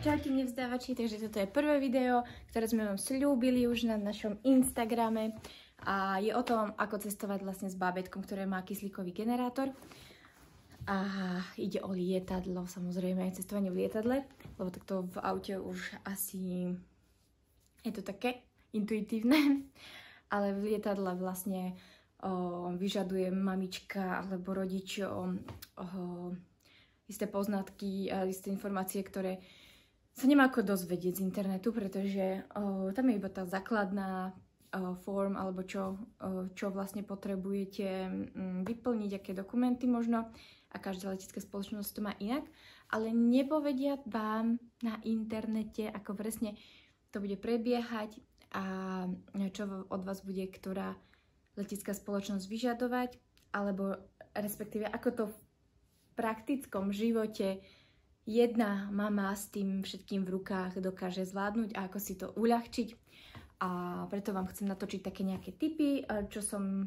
Čaute nevzdávači, takže toto je prvé video, ktoré sme vám sľúbili už na našom Instagrame a je o tom, ako cestovať vlastne s bábätkom, ktoré má kyslíkový generátor a ide o lietadlo, samozrejme aj cestovanie v lietadle, lebo takto v aute už asi je to také intuitívne, ale v lietadle vlastne vyžaduje mamička alebo rodič isté poznatky a isté informácie, ktoré sa nemá ako dozvedieť z internetu, pretože tam je iba tá základná form, alebo čo vlastne potrebujete vyplniť, aké dokumenty možno, a každá letecká spoločnosť to má inak, ale nepovedia vám na internete, ako presne to bude prebiehať a čo od vás bude ktorá letecká spoločnosť vyžadovať, alebo respektíve ako to v praktickom živote jedna mama s tým všetkým v rukách dokáže zvládnuť a ako si to uľahčiť. A preto vám chcem natočiť také nejaké tipy, čo som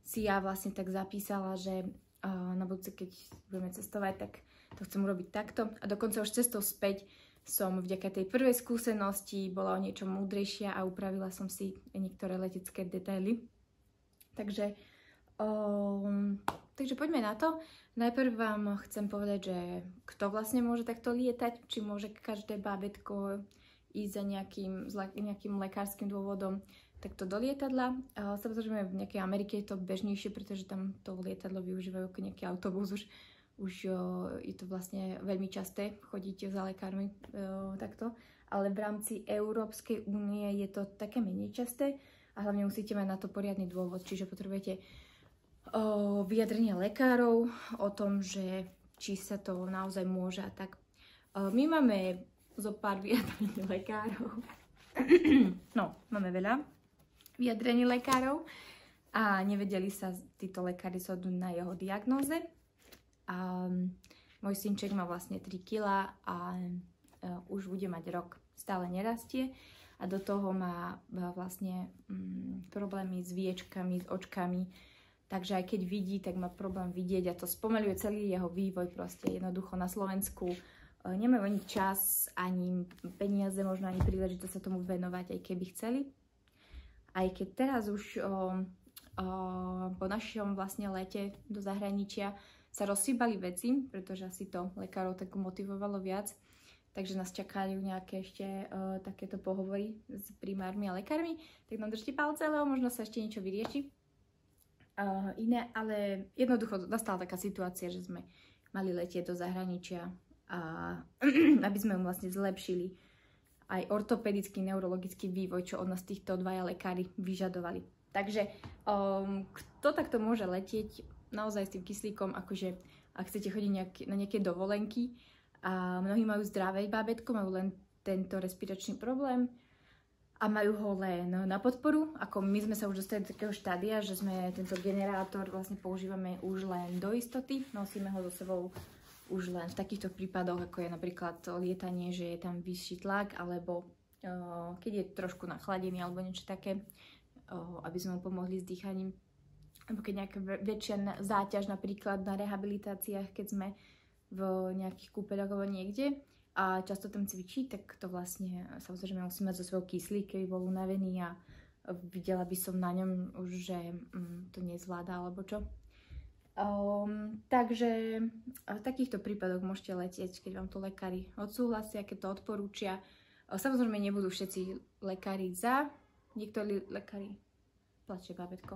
si ja vlastne tak zapísala, že na budúce, keď budeme cestovať, tak to chcem urobiť takto. A dokonca už cestou späť som vďaka tej prvej skúsenosti bola o niečo múdrejšia a upravila som si niektoré letecké detaily. Takže poďme na to. Najprv vám chcem povedať, že kto vlastne môže takto lietať, či môže každé bábätko ísť za nejakým lekárskym dôvodom takto do lietadla. Samozrejme v nejakej Amerike je to bežnejšie, pretože tam to lietadlo využívajú ako nejaký autobus. Už je to vlastne veľmi časté chodiť za lekármi takto. Ale v rámci Európskej únie je to také menej časté a hlavne musíte mať na to poriadny dôvod, čiže potrebujete vyjadrenia lekárov o tom, že či sa to naozaj môže a tak. My máme zo pár vyjadrení lekárov. No, máme veľa vyjadrení lekárov a nevedeli sa títo lekári zhodnúť na jeho diagnóze. Môj synček má vlastne 3 kg a už bude mať rok. Stále nerastie a do toho má vlastne problémy s viečkami, s očkami. Takže aj keď vidí, tak má problém vidieť a to spomaľuje celý jeho vývoj proste. Jednoducho na Slovensku nemajú ani čas, ani peniaze, možno ani príležitosť sa tomu venovať, aj keby chceli. Aj keď teraz už po našom vlastne lete do zahraničia sa rozsýbali veci, pretože asi to lekárov tak motivovalo viac. Takže nás čakajú nejaké ešte takéto pohovory s primármi a lekármi. Tak nám držte palce, lebo možno sa ešte niečo vyrieši. Iné, ale jednoducho nastala taká situácia, že sme mali letieť do zahraničia a aby sme mu vlastne zlepšili aj ortopedický, neurologický vývoj, čo od nás týchto dvaja lekári vyžadovali. Takže kto takto môže letieť naozaj s tým kyslíkom, akože ak chcete chodiť na nejaké dovolenky a mnohí majú zdravé bábätko, majú len tento respiračný problém a majú ho len na podporu, ako my sme sa už dostali do takého štádia, že sme tento generátor vlastne používame už len do istoty. Nosíme ho so sebou už len v takýchto prípadoch, ako je napríklad lietanie, že je tam vyšší tlak, alebo keď je trošku nachladený, alebo niečo také, aby sme mu pomohli s dýchaním. Alebo keď nejaká väčšia záťaž napríklad na rehabilitáciách, keď sme v nejakých kúpeľoch alebo niekde, a často tam cvičí, tak to vlastne samozrejme musí mať zo svojho kyslík, keby bol unavený a videla by som na ňom už, že to nezvláda alebo čo. Takže v takýchto prípadoch môžete letieť, keď vám to lekári odsúhlasia, keď to odporúčia. Samozrejme nebudú všetci lekári za, niektorí lekári plače bábätko.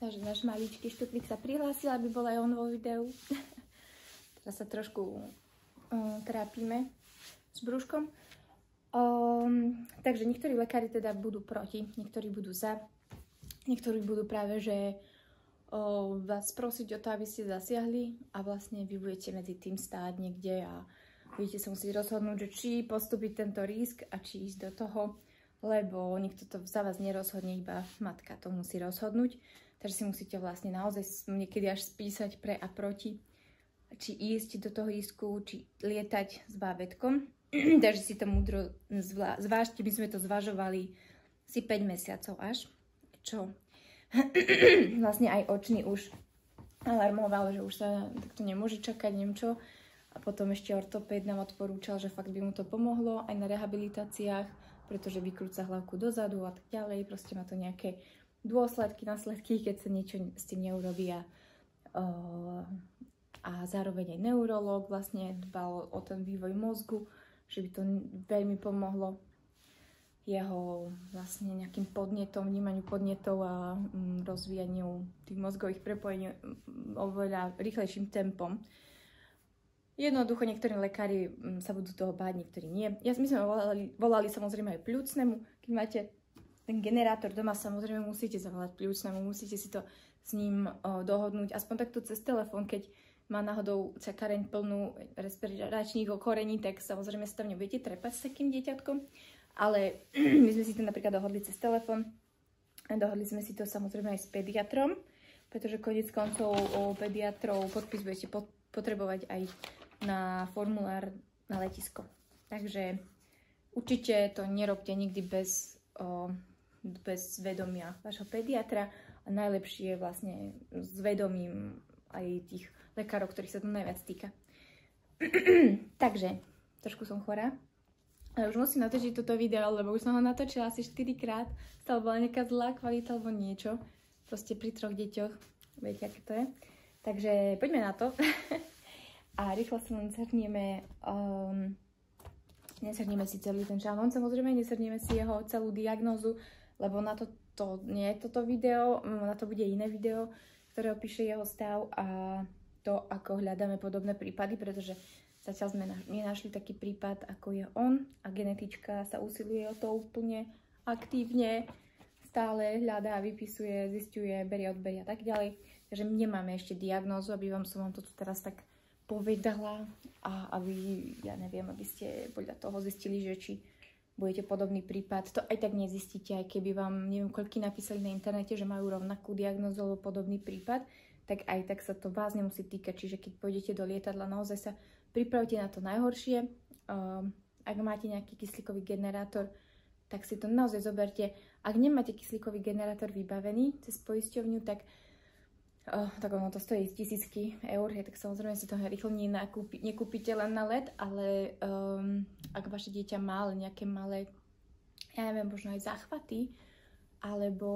Takže náš maličký štuplík sa prihlásil, aby bol aj on vo videu. Teraz sa trošku trápime s brúškom. Takže niektorí lekári teda budú proti, niektorí budú za, niektorí budú práve, že vás prosiť o to, aby ste zasiahli a vlastne vy budete medzi tým stáť niekde a budete sa musieť rozhodnúť, že či postúpiť tento risk a či ísť do toho, lebo nikto to za vás nerozhodne, iba matka to musí rozhodnúť. Takže si musíte vlastne naozaj niekedy až spísať pre a proti, či ísť do toho risku, či lietať s bábätkom. Takže si to múdro zvážte. My sme to zvažovali si 5 mesiacov až, čo vlastne aj očný už alarmoval, že už sa takto nemôže čakať, neviem čo. A potom ešte ortopéd nám odporúčal, že fakt by mu to pomohlo aj na rehabilitáciách, pretože vykrúca hlavku dozadu a tak ďalej. Proste má to nejaké dôsledky, následky, keď sa niečo s tým neurobí. A zároveň aj neurológ vlastne dbal o ten vývoj mozgu, že by to veľmi pomohlo jeho vlastne nejakým podnetom, vnímaniu podnetov a rozvíjaniu tých mozgových prepojení oveľa rýchlejším tempom. Jednoducho niektorí lekári sa budú toho báť, niektorí nie. My sme volali samozrejme aj pľúcnemu. Keď máte ten generátor doma, samozrejme musíte zavolať pľúcnemu, musíte si to s ním dohodnúť, aspoň takto cez telefón, keď má náhodou čakareň plnú respiračných okorení, tak samozrejme sa tam nebudete trepať s takým dieťatkom. Ale my sme si to napríklad dohodli cez telefón. Dohodli sme si to samozrejme aj s pediatrom, pretože koniec koncov pediatrov podpis budete potrebovať aj na formulár na letisko. Takže určite to nerobte nikdy bez vedomia vášho pediatra a najlepšie je vlastne s vedomím aj tých lekárov, ktorých sa to najviac týka. Takže, trošku som chorá. Ale už musím natočiť toto video, lebo už som ho natočila asi 4 krát. Stále bola nejaká zlá kvalita alebo niečo. Proste pri 3 deťoch. Viete, aké to je. Takže poďme na to. A rýchlo sa len zhrnieme. Nezhrnieme si celý ten šablón, samozrejme. Nezhrnieme si jeho celú diagnózu, lebo na to nie je toto video. Na to bude iné video, ktoré opíše jeho stav a to, ako hľadáme podobné prípady, pretože zatiaľ sme nenašli taký prípad, ako je on a genetička sa usiluje o to úplne aktívne, stále hľadá, vypisuje, zisťuje, berie, odberie a tak ďalej. Takže my nemáme ešte diagnózu, aby som vám to teraz tak povedala a aby, ja neviem, aby ste podľa toho zistili, že či budete podobný prípad. To aj tak nezistíte, aj keby vám, neviem, koľky napísali na internete, že majú rovnakú diagnózu alebo podobný prípad, tak aj tak sa to vás nemusí týkať. Čiže keď pôjdete do lietadla, naozaj sa pripravte na to najhoršie. Ak máte nejaký kyslíkový generátor, tak si to naozaj zoberte. Ak nemáte kyslíkový generátor vybavený cez poisťovňu, tak ono to stojí tisícky eur, tak samozrejme si to rýchlo nekúpite len na let, ale ak vaše dieťa má nejaké malé, ja neviem, možno aj záchvaty, alebo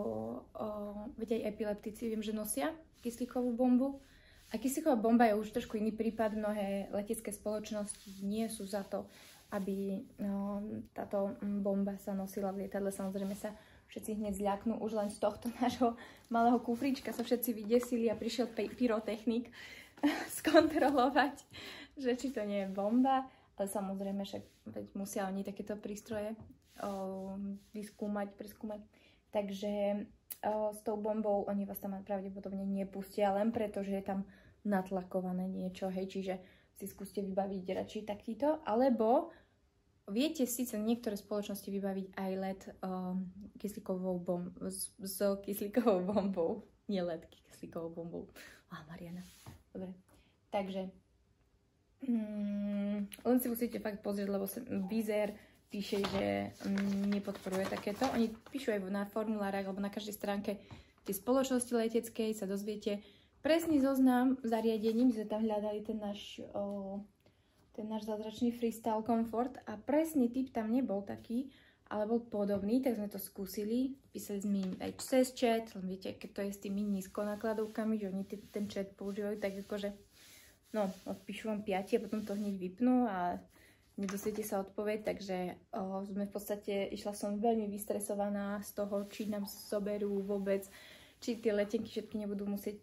veď aj epileptici, viem, že nosia kyslíkovú bombu. A kyslíková bomba je už trošku iný prípad. Mnohé letecké spoločnosti nie sú za to, aby táto bomba sa nosila v lietadle. Samozrejme sa všetci hneď zľaknú. Už len z tohto nášho malého kufrička sa všetci vydesili a prišiel pyrotechnik skontrolovať, že či to nie je bomba. Ale samozrejme, že musia oni takéto prístroje preskúmať. Takže s tou bombou oni vás tam pravdepodobne nepustia len preto, že je tam natlakované niečo, hej, čiže si skúste vybaviť radšej takýto, alebo viete síce niektoré spoločnosti vybaviť aj let kyslíkovou bombou, nie let kyslíkovou bombou. Mariana, dobre, takže len si musíte fakt pozrieť, lebo Wizz Air píše, že nepodporuje takéto. Oni píšu aj na formulárach alebo na každej stránke tej spoločnosti leteckej, sa dozviete presný zoznam zariadení. My sme tam hľadali ten náš zázračný Freestyle Comfort a presný typ tam nebol taký, ale bol podobný, tak sme to skúsili. Písali sme im aj cez chat, len viete, keď to je s tými nízkonákladovkami, že oni ten chat používajú tak akože, odpíšu vám 5 a potom to hneď vypnú a nedosviete sa odpoveď, takže sme v podstate, išla som veľmi vystresovaná z toho, či nám zoberú vôbec, či tie letenky všetky nebudú musieť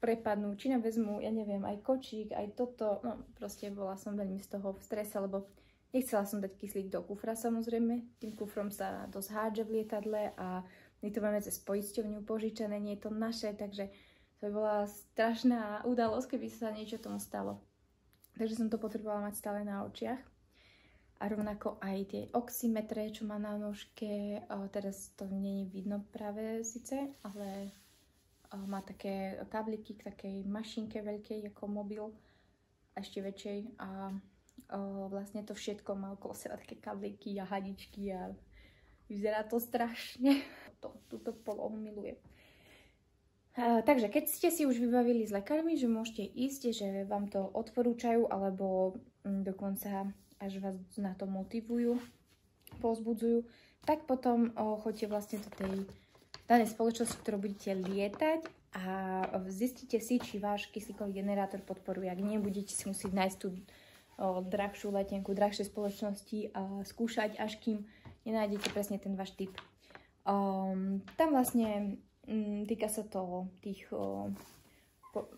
prepadnúť, či nám vezmú, ja neviem, aj kočík, aj toto, proste bola som veľmi z toho v strese, lebo nechcela som dať kyslík do kufra samozrejme, tým kufrom sa dosť hádže v lietadle a my to máme cez poisťovňu požičané, nie je to naše, takže to by bola strašná udalosť, keby sa niečo tomu stalo. Takže som to potrebovala mať stále na očiach. A rovnako aj tie oximetre, čo má na nožke, teraz to nie je vidno práve síce, ale má také kabliky k takej mašinke veľkej ako mobil, ešte väčšej a vlastne to všetko má okolo seba také kabliky a hadičky a vyzerá to strašne. Túto polohu milujem. Takže keď ste si už vybavili s lekármi, že môžete ísť, že vám to odporúčajú, alebo dokonca až vás na to motivujú, povzbudzujú, tak potom choďte vlastne do tej danej spoločnosti, ktorou budete lietať a zistite si, či váš kyslíkový generátor podporuje. Ak nie, budete si musieť nájsť tú drahšiu letenku, drahšie spoločnosti a skúšať, až kým nenájdete presne ten váš typ. Tam vlastne týka sa to tých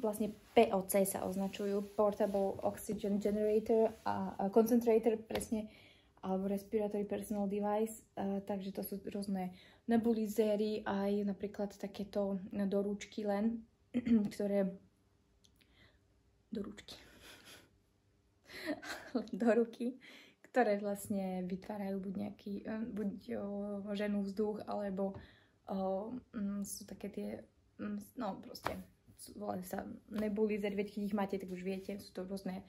vlastne POC sa označujú, Portable Oxygen Generator a Concentrator presne, alebo Respiratory Personal Device, takže to sú rôzne nebulizéry, aj napríklad takéto dorúčky len, ktoré do ruky, ktoré vlastne vytvárajú buď ženú vzduch, alebo sú také tie, no proste, volajú sa nebulizer, keď ich máte, tak už viete, sú to rôzne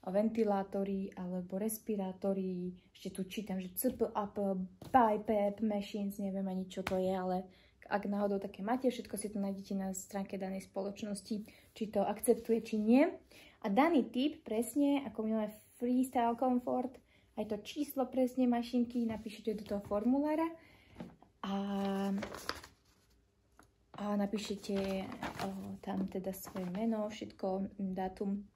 ventilátory alebo respirátory, ešte tu čítam, že CPAP, BiPAP machines, neviem ani čo to je, ale ak náhodou také máte, všetko si to nájdete na stránke danej spoločnosti, či to akceptuje, či nie. A daný typ presne, ako máme Freestyle Comfort, aj to číslo presne mašinky napíšete do toho formulára a napíšete tam teda svoje meno, všetko, dátum,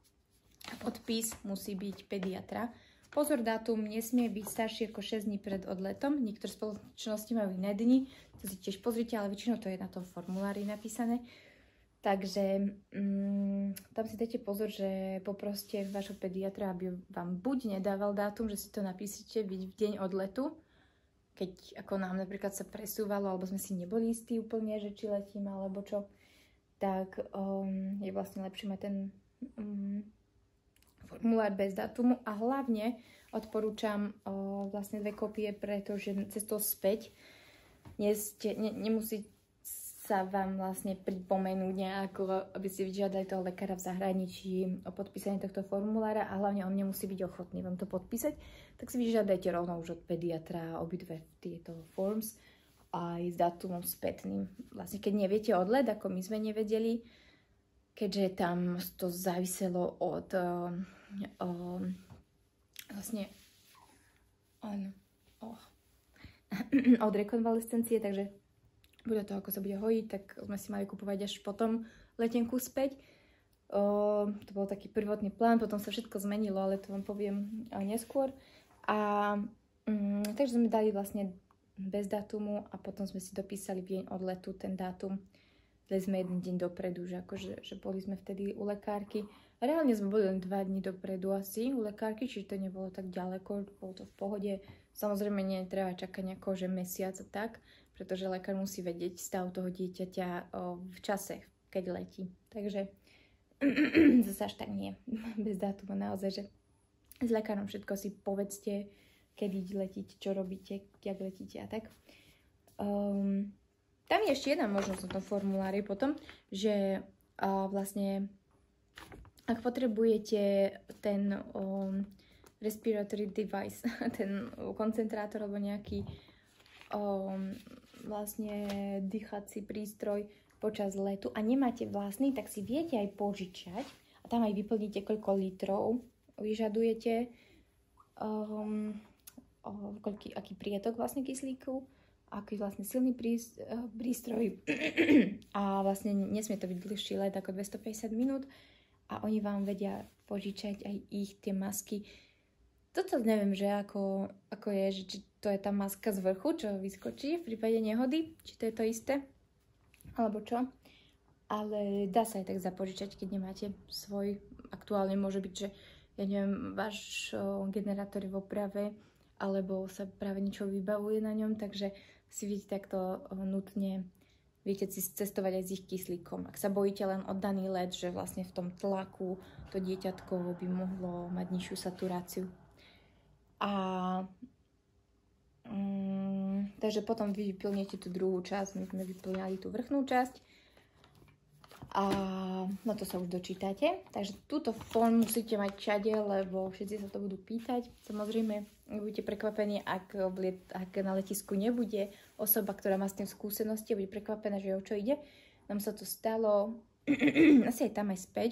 podpis musí byť pediatra. Pozor, dátum nesmie byť starší ako 6 dní pred odletom. Niektoré spoločnosti majú iné dni, to si tiež pozrite, ale väčšinou to je na tom formulári napísané. Takže tam si dajte pozor, že poproste vášho pediatra, aby vám buď nedával dátum, že si to napíšete v deň odletu, keď ako nám napríklad sa presúvalo, alebo sme si neboli istí úplne, že či letíme, alebo čo, tak je vlastne lepšie mať ten formulár bez dátumu a hlavne odporúčam vlastne 2 kopie, pretože cestou späť nemusí sa vám vlastne pripomenúť nejako, aby si vyžiadali toho lekára v zahraničí o podpísanie tohto formulára a hlavne on nemusí byť ochotný vám to podpísať, tak si vyžiadajte rovno už od pediatra obidve tieto forms aj s dátumom spätným. Vlastne keď neviete odlet, ako my sme nevedeli, keďže tam to záviselo od vlastne od rekonvalescencie, takže podľa toho, ako sa bude hojiť, tak sme si mali kupovať až potom letenku späť. To bol taký prvotný plán, potom sa všetko zmenilo, ale to vám poviem neskôr. Takže sme dali vlastne bez dátumu a potom sme si dopísali v deň odletu ten dátum. Dali sme 1 deň dopredu, že boli sme vtedy u lekárky. Reálne sme boli len 2 dní dopredu asi u lekárky, čiže to nebolo tak ďaleko, bolo to v pohode. Samozrejme, netreba čakať nejako, že mesiac a tak, pretože lekár musí vedieť stav toho dieťaťa v čase, keď letí. Takže zase až tak nie, bez dátuma naozaj, že s lekárom všetko si povedzte, kedy letíte, čo robíte, jak letíte a tak. Tam je ešte jedna možnosť na tom formulári potom, že vlastne ak potrebujete ten respiratory device, ten koncentrátor alebo nejaký vlastne dýchací prístroj počas letu a nemáte vlastný, tak si viete aj požičať a tam aj vyplníte, koľko litrov vyžadujete, aký prietok vlastne kyslíku, aký vlastne silný prístroj a vlastne nesmie to byť dlhší let ako 250 minút a oni vám vedia požičať aj tie masky. Toto neviem, že ako je, že či to je tá maska z vrchu, čo vyskočí v prípade nehody, či to je to isté, alebo čo. Ale dá sa aj tak zapožičať, keď nemáte svoj. Aktuálne môže byť, že ja neviem, váš generátor je v oprave, alebo sa práve niečo vybavuje na ňom, takže si viete takto nutne, viete si cestovať aj s ich kyslíkom. Ak sa bojíte len o daný let, že vlastne v tom tlaku to dieťatko by mohlo mať nižšiu saturáciu. Takže potom vy vyplníte tú druhú časť, my sme vyplňali tú vrchnú časť A no to sa už dočítate. Takže túto fón musíte mať všade, lebo všetci sa to budú pýtať. Samozrejme, budete prekvapení, ak na letisku nebude osoba, ktorá má s tým skúsenosti, bude prekvapená, že o čo ide. Nám sa to stalo asi aj tam aj späť.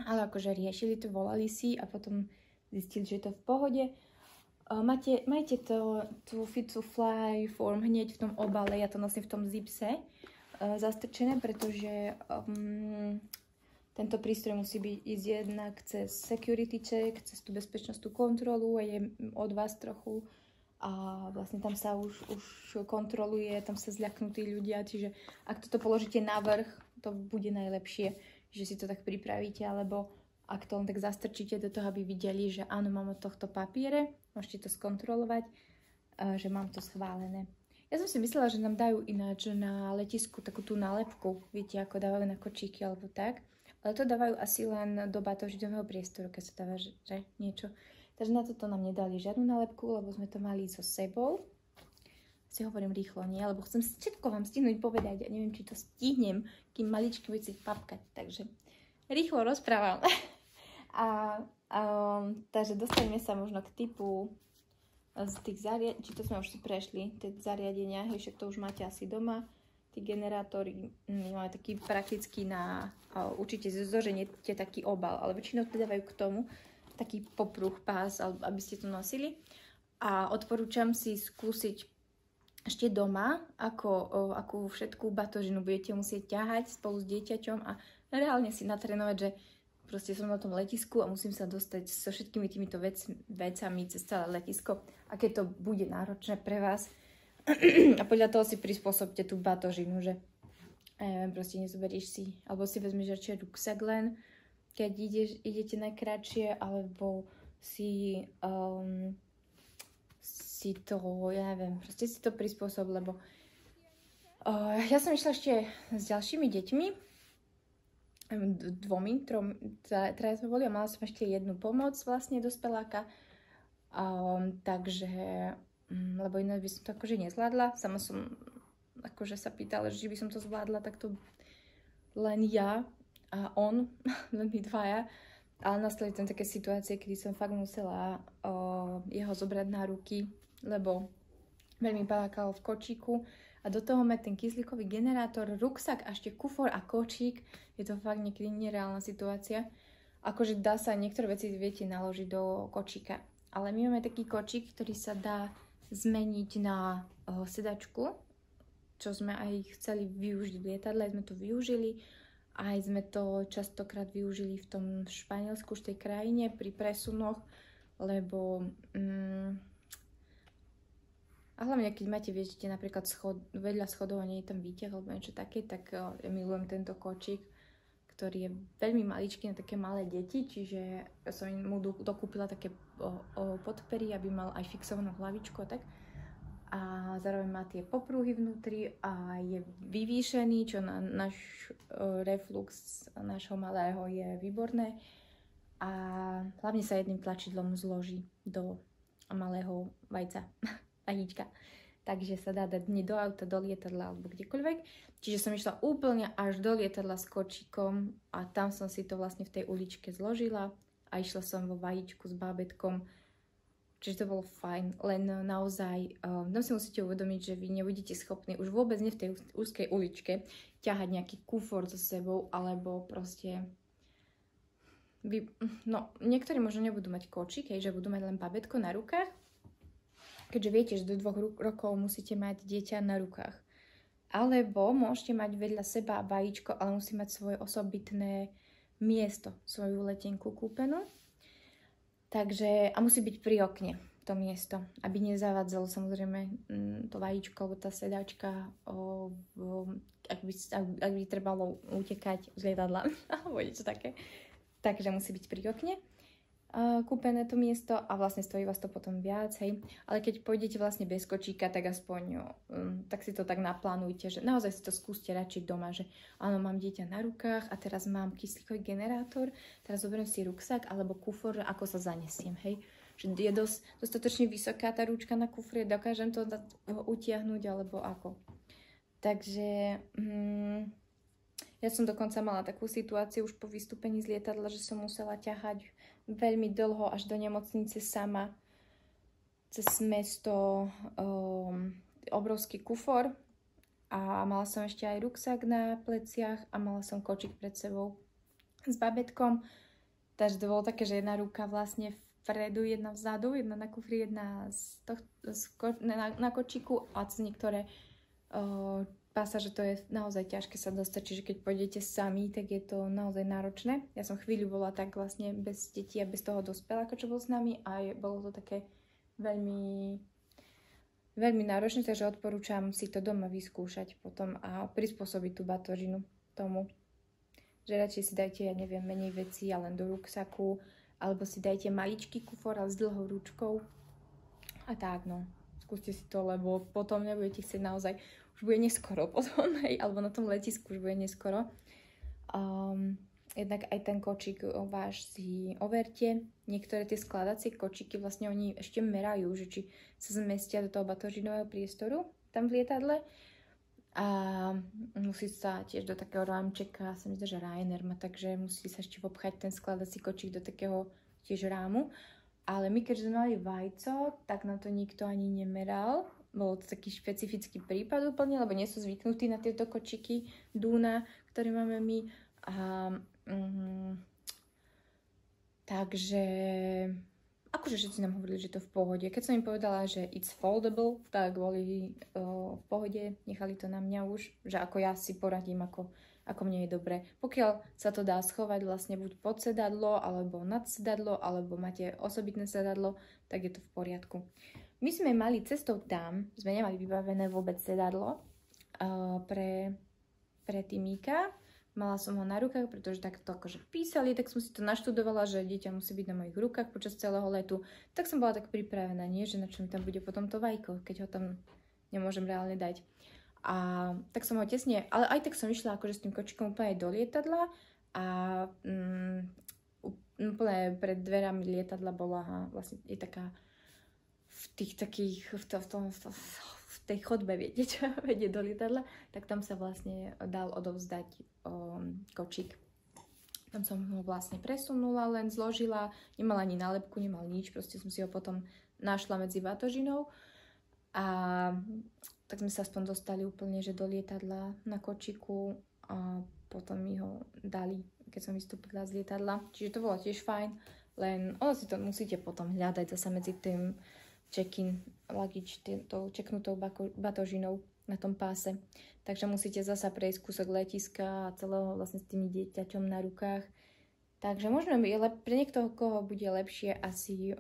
Ale akože riešili to, volali si a potom zistili, že je to v pohode. Majte tú Fit to Fly form hneď v tom obale, ja to nosím v tom zipse zastrčené, pretože tento prístroj musí byť ísť jednak cez security check, cez tú bezpečnostnú kontrolu a je od vás trochu a vlastne tam sa už kontroluje, tam sa zľaknutí ľudia, čiže ak toto položíte na vrch, to bude najlepšie, že si to tak pripravíte, alebo ak to len tak zastrčíte do toho, aby videli, že áno, mám od tohto papiere, môžete to skontrolovať, že mám to schválené. Ja som si myslela, že nám dajú ináč na letisku takú tú nálepku, viete, ako dávajú na kočíky alebo tak, ale to dávajú asi len do batožinového priestoru, keď sa dáva, že niečo. Takže na toto nám nedali žiadnu nálepku, lebo sme to mali so sebou. Si hovorím rýchlo, nie, lebo chcem všetko vám stihnúť povedať a neviem, či to stihnem, kým maličky budete papkať, takže rýchlo rozprávam. Takže dostaneme sa možno k typu z tých zariadení, či to sme už si prešli, tie zariadenia, však to už máte asi doma, tí generátory, máme taký praktický na, určite zoženiete taký obal, ale väčšinou pridávajú k tomu taký popruh, pás, aby ste to nosili. A odporúčam si skúsiť ešte doma, akú všetkú batožinu budete musieť ťahať spolu s dieťaťom a reálne si natrénovať, že proste som na tom letisku a musím sa dostať so všetkými týmito vecami cez celé letisko. Aké to bude náročné pre vás. A podľa toho si prispôsobte tú batožinu, že proste nezoberieš si, alebo si vezmeš radšej ruksak len, keď idete najkratšie, alebo si to, ja neviem, proste si to prispôsob, lebo ja som išla ešte s ďalšími deťmi, traja sme boli a mala som ešte jednu pomoc vlastne dospeláka, takže, lebo iné by som to akože nezvládla, sama som akože sa pýtala, že by som to zvládla, tak to len ja a on, len my dvaja, ale nastali tam také situácie, kedy som fakt musela jeho zobrať na ruky, lebo veľmi palákal v kočíku a do toho mať ten kyslíkový generátor, ruksak a ešte kufor a kočík, je to fakt niekedy nereálna situácia. Akože dá sa niektoré veci, viete, naložiť do kočíka, ale my máme taký kočík, ktorý sa dá zmeniť na sedačku, čo sme aj chceli využiť v lietadle, sme to využili, aj sme to častokrát využili v tom Španielsku, v tej krajine, pri presunoch, lebo a hlavne, keď máte, viete, napríklad vedľa schodov a nie je tam výťah alebo niečo také, tak ja milujem tento kočík, ktorý je veľmi maličký na také malé deti, čiže som mu dokúpila také podpery, aby mal aj fixovanú hlavičku a tak. A zároveň má tie popruhy vnútri a je vyvýšený, čo na náš reflux nášho malého je výborné. A hlavne sa jedným tlačidlom zloží do malého vajca. Vajíčka. Takže sa dá dať do auta, do lietadla alebo kdekoľvek. Čiže som išla úplne až do lietadla s kočíkom a tam som si to vlastne v tej uličke zložila a išla som vo vajíčku s bábätkom. Čiže to bolo fajn, len naozaj si musíte uvedomiť, že vy nebudete schopní už vôbec nie v tej úzkej uličke ťahať nejaký kufor so sebou alebo proste niektorí možno nebudú mať kočík, že budú mať len bábätko na rukách. Keďže viete, že do 2 rokov musíte mať dieťa na rukách. Alebo môžete mať vedľa seba vajíčko, ale musí mať svoje osobitné miesto, svoju letenku kúpenú. Takže, a musí byť pri okne to miesto, aby nezavádzalo samozrejme to vajíčko alebo tá sedačka, ak by trebalo utekať z lietadla, alebo niečo také. Takže musí byť pri okne kúpené to miesto a vlastne stojí vás to potom viac, hej. Ale keď pôjdete vlastne bez kočíka, tak aspoň tak si to tak naplánujte, že naozaj si to skúste radšej doma, že áno, mám dieťa na rukách a teraz mám kyslíkový generátor, teraz zoberiem si ruksak alebo kufor, ako sa zanesiem, hej. Že je dostatočne vysoká tá ručka na kufre, dokážem to utiahnuť alebo ako. Takže ja Ja som dokonca mala takú situáciu už po vystúpení z lietadla, že som musela ťahať veľmi dlho až do nemocnice sama cez mesto obrovský kufor a mala som ešte aj ruksak na pleciach a mala som kočík pred sebou s babetkom. Takže to bolo také, že jedna ruka vlastne vpredu, jedna vzadu, jedna na kufri, jedna na kočíku a cez niektoré pasáže to je naozaj ťažké sa dostať, čiže keď pôjdete sami, tak je to naozaj náročné. Ja som chvíľu bola tak vlastne bez detí a bez toho dospeláka, čo bol s nami a bolo to také veľmi, veľmi náročné, takže odporúčam si to doma vyskúšať potom a prispôsobiť tú batožinu tomu. Že radšej si dajte, ja neviem, menej vecí a len do ruksaku, alebo si dajte maličký kufor s dlhou ručkou a tak, no. Skúste si to, lebo potom nebudete chcieť naozaj, už bude neskoro potom, alebo na tom letisku už bude neskoro. Jednak aj ten kočík váš si overte. Niektoré tie skladacie kočíky vlastne oni ešte merajú, že či sa zmestia do toho batožinového priestoru tam v lietadle. A musí sa tiež do takého rámčeka, sa mi zdá, že Ryanair má, takže musí sa ešte obchať ten skladací kočík do takého tiež rámu. Ale my, keďže sme mali vajco, tak nám to nikto ani nemeral. Bol to taký špecifický prípad úplne, lebo nie sú zvyknutí na tieto kočíky Duna, ktoré máme my. Takže akože všetci nám hovorili, že to v pohode. Keď som im povedala, že it's foldable, tak boli v pohode, nechali to na mňa už, že ako ja si poradím, ako mne je dobre. Pokiaľ sa to dá schovať vlastne buď pod sedadlo, alebo nad sedadlo, alebo máte osobitné sedadlo, tak je to v poriadku. My sme mali cestou tam, sme nemali vybavené vôbec sedadlo pre Timíka. Mala som ho na rukách, pretože takto akože písali, tak som si to naštudovala, že dieťa musí byť na mojich rukách počas celého letu. Tak som bola tak pripravená, nie, že na čo mi tam bude potom to vajko, keď ho tam nemôžem reálne dať. A tak som ho tesne, ale aj tak som išla akože s tým kočikom úplne do lietadla a úplne pred dverami lietadla bola vlastne je taká v tých takých, v tej chodbe, viete, čo vedie do lietadla, tak tam sa vlastne dal odovzdať kočík. Tam som ho vlastne presunula, len zložila, nemal ani nálepku, nemal nič, proste som si ho potom našla medzi batožinou a tak sme sa aspoň dostali úplne, že do lietadla na kočíku a potom mi ho dali, keď som vystúpila z lietadla, čiže to bolo tiež fajn, len ono si to musíte potom hľadať zasa medzi tým check-in luggage, tou čeknutou batožinou na tom páse. Takže musíte zasa prejsť kúsok letiska a celého vlastne s tým dieťaťom na rukách. Takže možno pre niektoho, koho bude lepšie asi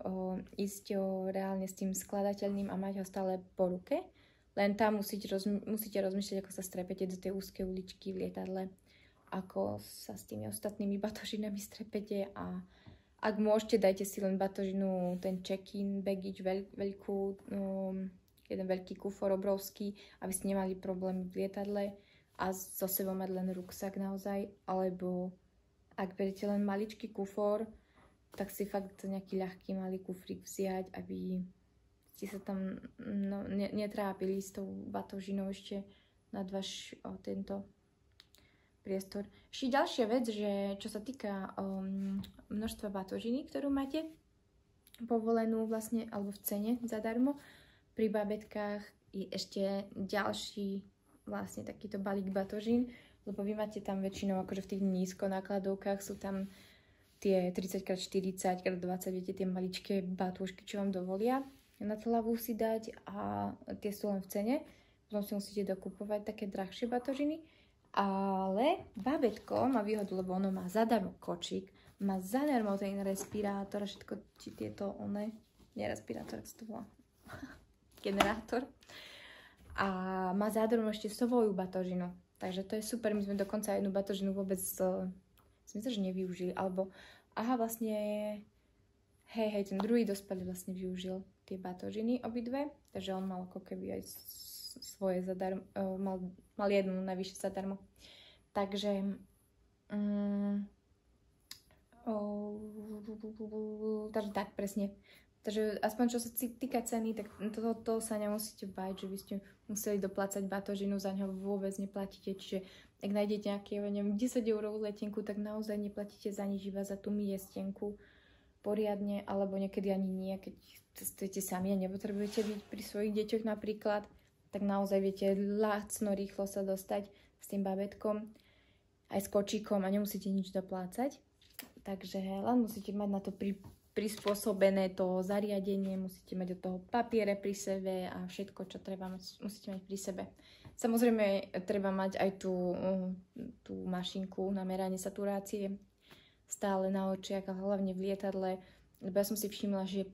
ísť reálne s tým skladateľným a mať ho stále po ruke. Len tam musíte rozmýšľať, ako sa strepete do tej úzkej uličky v lietadle, ako sa s tými ostatnými batožinami strepete a ak môžete, dajte si len batožinu, ten check-in baggage, jeden veľký kufor obrovský, aby ste nemali problémy v lietadle a so sebou mať len ruksak naozaj, alebo ak beriete len maličký kufor, tak si fakt nejaký ľahký malý kufrík vziať, aby ste sa tam netrápili s tou batožinou ešte nad váš tento priestor. Ešte ďalšia vec, že čo sa týka množstva batožiny, ktorú máte povolenú vlastne, alebo v cene zadarmo, pri babetkách je ešte ďalší vlastne takýto balík batožín, lebo vy máte tam väčšinou akože v tých nízko nákladovkách sú tam tie 30x40x20, viete, tie maličké batúšky, čo vám dovolia na hlavu si dať a tie sú len v cene. Potom si musíte dokupovať také drahšie batožiny. Ale babetko má výhodu, lebo ono má zadarmo kočík, má zadarmo ten respirátor a všetko, či tieto nie respirátor, ako to volá, generátor. A má zadarmo ešte svoju batožinu. Takže to je super, my sme dokonca jednu batožinu vôbec, myslím, že nevyužili, alebo, vlastne, ten druhý dospelý vlastne využil tie batožiny obidve, takže on mal ako keby aj svoje zadarmo, mal jednu navyše zadarmo. Takže takže tak presne. Takže aspoň čo sa týka ceny, tak to sa nemusíte báť, že by ste museli doplácať batožinu, za ňo vôbec neplatíte. Čiže ak nájdete nejaké, neviem, 10 eurovú letenku, tak naozaj neplatíte za nič, iba za tú miestenku poriadne, alebo niekedy ani nie, keď cestujete sami a nepotrebujete byť pri svojich deťoch napríklad, tak naozaj viete lacno, rýchlo sa dostať s tým babetkom, aj s kočíkom a nemusíte nič doplácať. Takže len musíte mať na to prispôsobené to zariadenie, musíte mať od toho papiere pri sebe a všetko, čo treba, musíte mať pri sebe. Samozrejme, treba mať aj tú mašinku na meranie saturácie stále na očiach, ale hlavne v lietadle, lebo ja som si všimla, že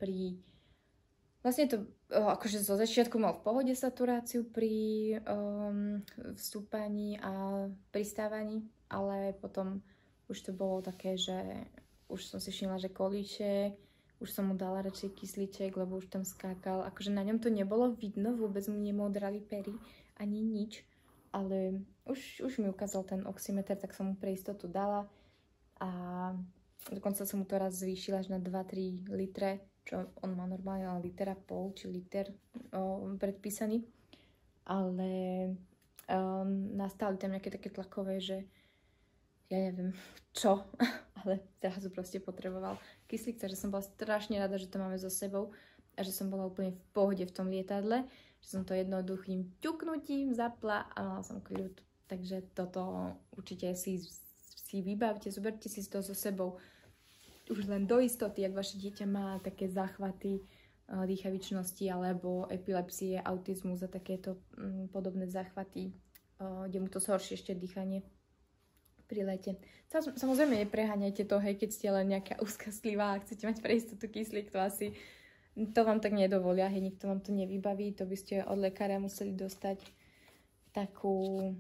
vlastne to akože zo začiatku mal v pohode saturáciu pri vstúpaní a pristávaní, ale potom už to bolo také, že už som si všimla, že kolíše, už som mu dala radšej kyslíček, lebo už tam skákal. Akože na ňom to nebolo vidno, vôbec mu nemodrali pery, ani nič, ale už mi ukázal ten oximeter, tak som mu pre istotu dala a dokonca som mu to raz zvýšila až na 2-3 litre, čo on má normálne len liter a pol, či liter predpísaný, ale nastali tam nejaké také tlakové, že ja neviem čo, ale zrazu proste potreboval kyslík, takže som bola strašne rada, že to máme so sebou a že som bola úplne v pohode v tom lietadle, že som to jednoduchým ťuknutím zapla a mala som kľud. Takže toto určite si vybavte, zoberte si to so sebou už len do istoty, ak vaše dieťa má také záchvaty dýchavičnosti alebo epilepsie, autizmus a takéto podobné záchvaty, kde mu to zhorší ešte dýchanie pri lete. Samozrejme nepreháňajte to, hej, keď ste len nejaká úzkostlivá a chcete mať pre istotu kyslík, to vám tak nedovolia, hej, nikto vám to nevybaví, to by ste od lekára museli dostať takú,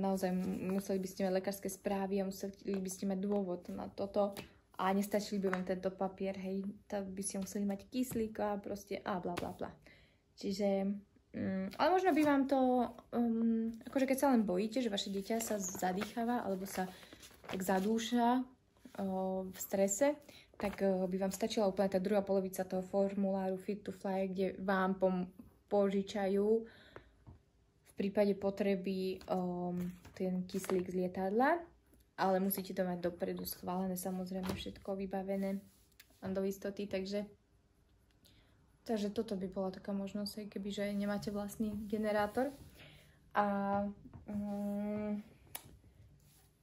naozaj museli by ste mať lekárske správy a museli by ste mať dôvod na toto a nestačili by vám tento papier, hej, to by ste museli mať kyslík a proste a bla bla bla. Čiže ale možno by vám to, akože keď sa len bojíte, že vaše dieťa sa zadýcháva alebo sa tak zadúša v strese, tak by vám stačila úplne tá druhá polovica toho formuláru Fit to Fly, kde vám požičajú v prípade potreby ten kyslík z lietadla, ale musíte to mať dopredu schválené, samozrejme všetko vybavené do istoty, takže toto by bola taká možnosť, kebyže nemáte vlastný generátor. A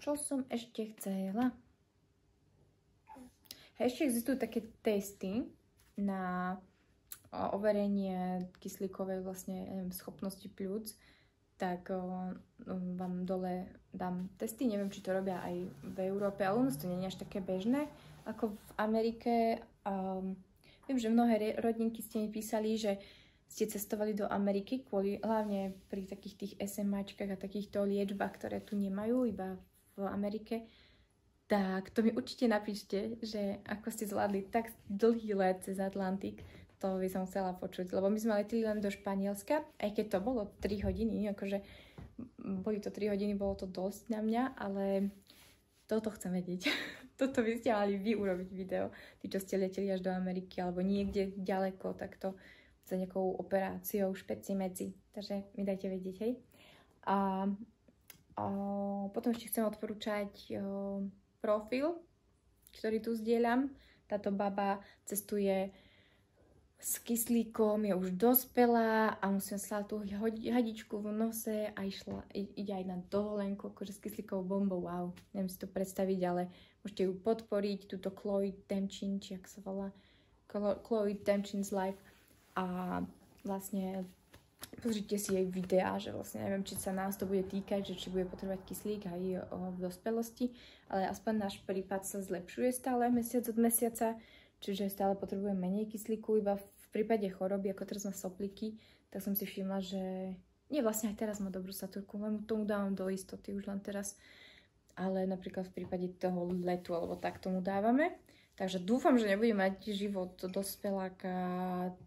čo som ešte chcela? Ešte existujú také testy na overenie kyslíkovej vlastne schopnosti pľúc, tak vám dole dám testy. Neviem, či to robia aj v Európe, ale u nás to nie je až také bežné ako v Amerike. Viem, že mnohé rodinky ste mi písali, že ste cestovali do Ameriky hlavne pri takých tých SMAčkách a takýchto liečbách, ktoré tu nemajú, iba v Amerike. Tak to mi určite napíšte, že ako ste zvládli tak dlhý let cez Atlantik, to by som chcela počuť, lebo my sme leteli len do Španielska, aj keď to bolo 3 hodiny, akože boli to 3 hodiny, bolo to dosť na mňa, ale toto chcem vedieť. Toto by ste mali vy urobiť video, tí, čo ste leteli až do Ameriky alebo niekde ďaleko, takto za nejakou operáciou špeci medzi. Takže mi dajte vedieť, hej. A potom ešte chcem odporúčať profil, ktorý tu zdieľam. Táto baba cestuje s kyslíkom, je už dospelá a musím slať tú hadičku v nose a ide aj na dovolenku, akože s kyslíkovou bombou, wow, neviem si to predstaviť, ale môžete ju podporiť, túto Chloe Temchin, či ak sa volá, Chloe Temchin's Life a vlastne pozrite si jej videá, že vlastne neviem, či sa nás to bude týkať, že či bude potrebovať kyslík aj v dospelosti, ale aspoň náš prípad sa zlepšuje stále mesiac od mesiaca, čiže stále potrebujem menej kyslíku, iba v prípade choroby, ako teraz má sopliky, tak som si všimla, že nie, vlastne aj teraz má dobrú satúrku, len tomu dávam do istoty už len teraz, ale napríklad v prípade toho letu, alebo tak tomu dávame. Takže dúfam, že nebudem mať život dospeláka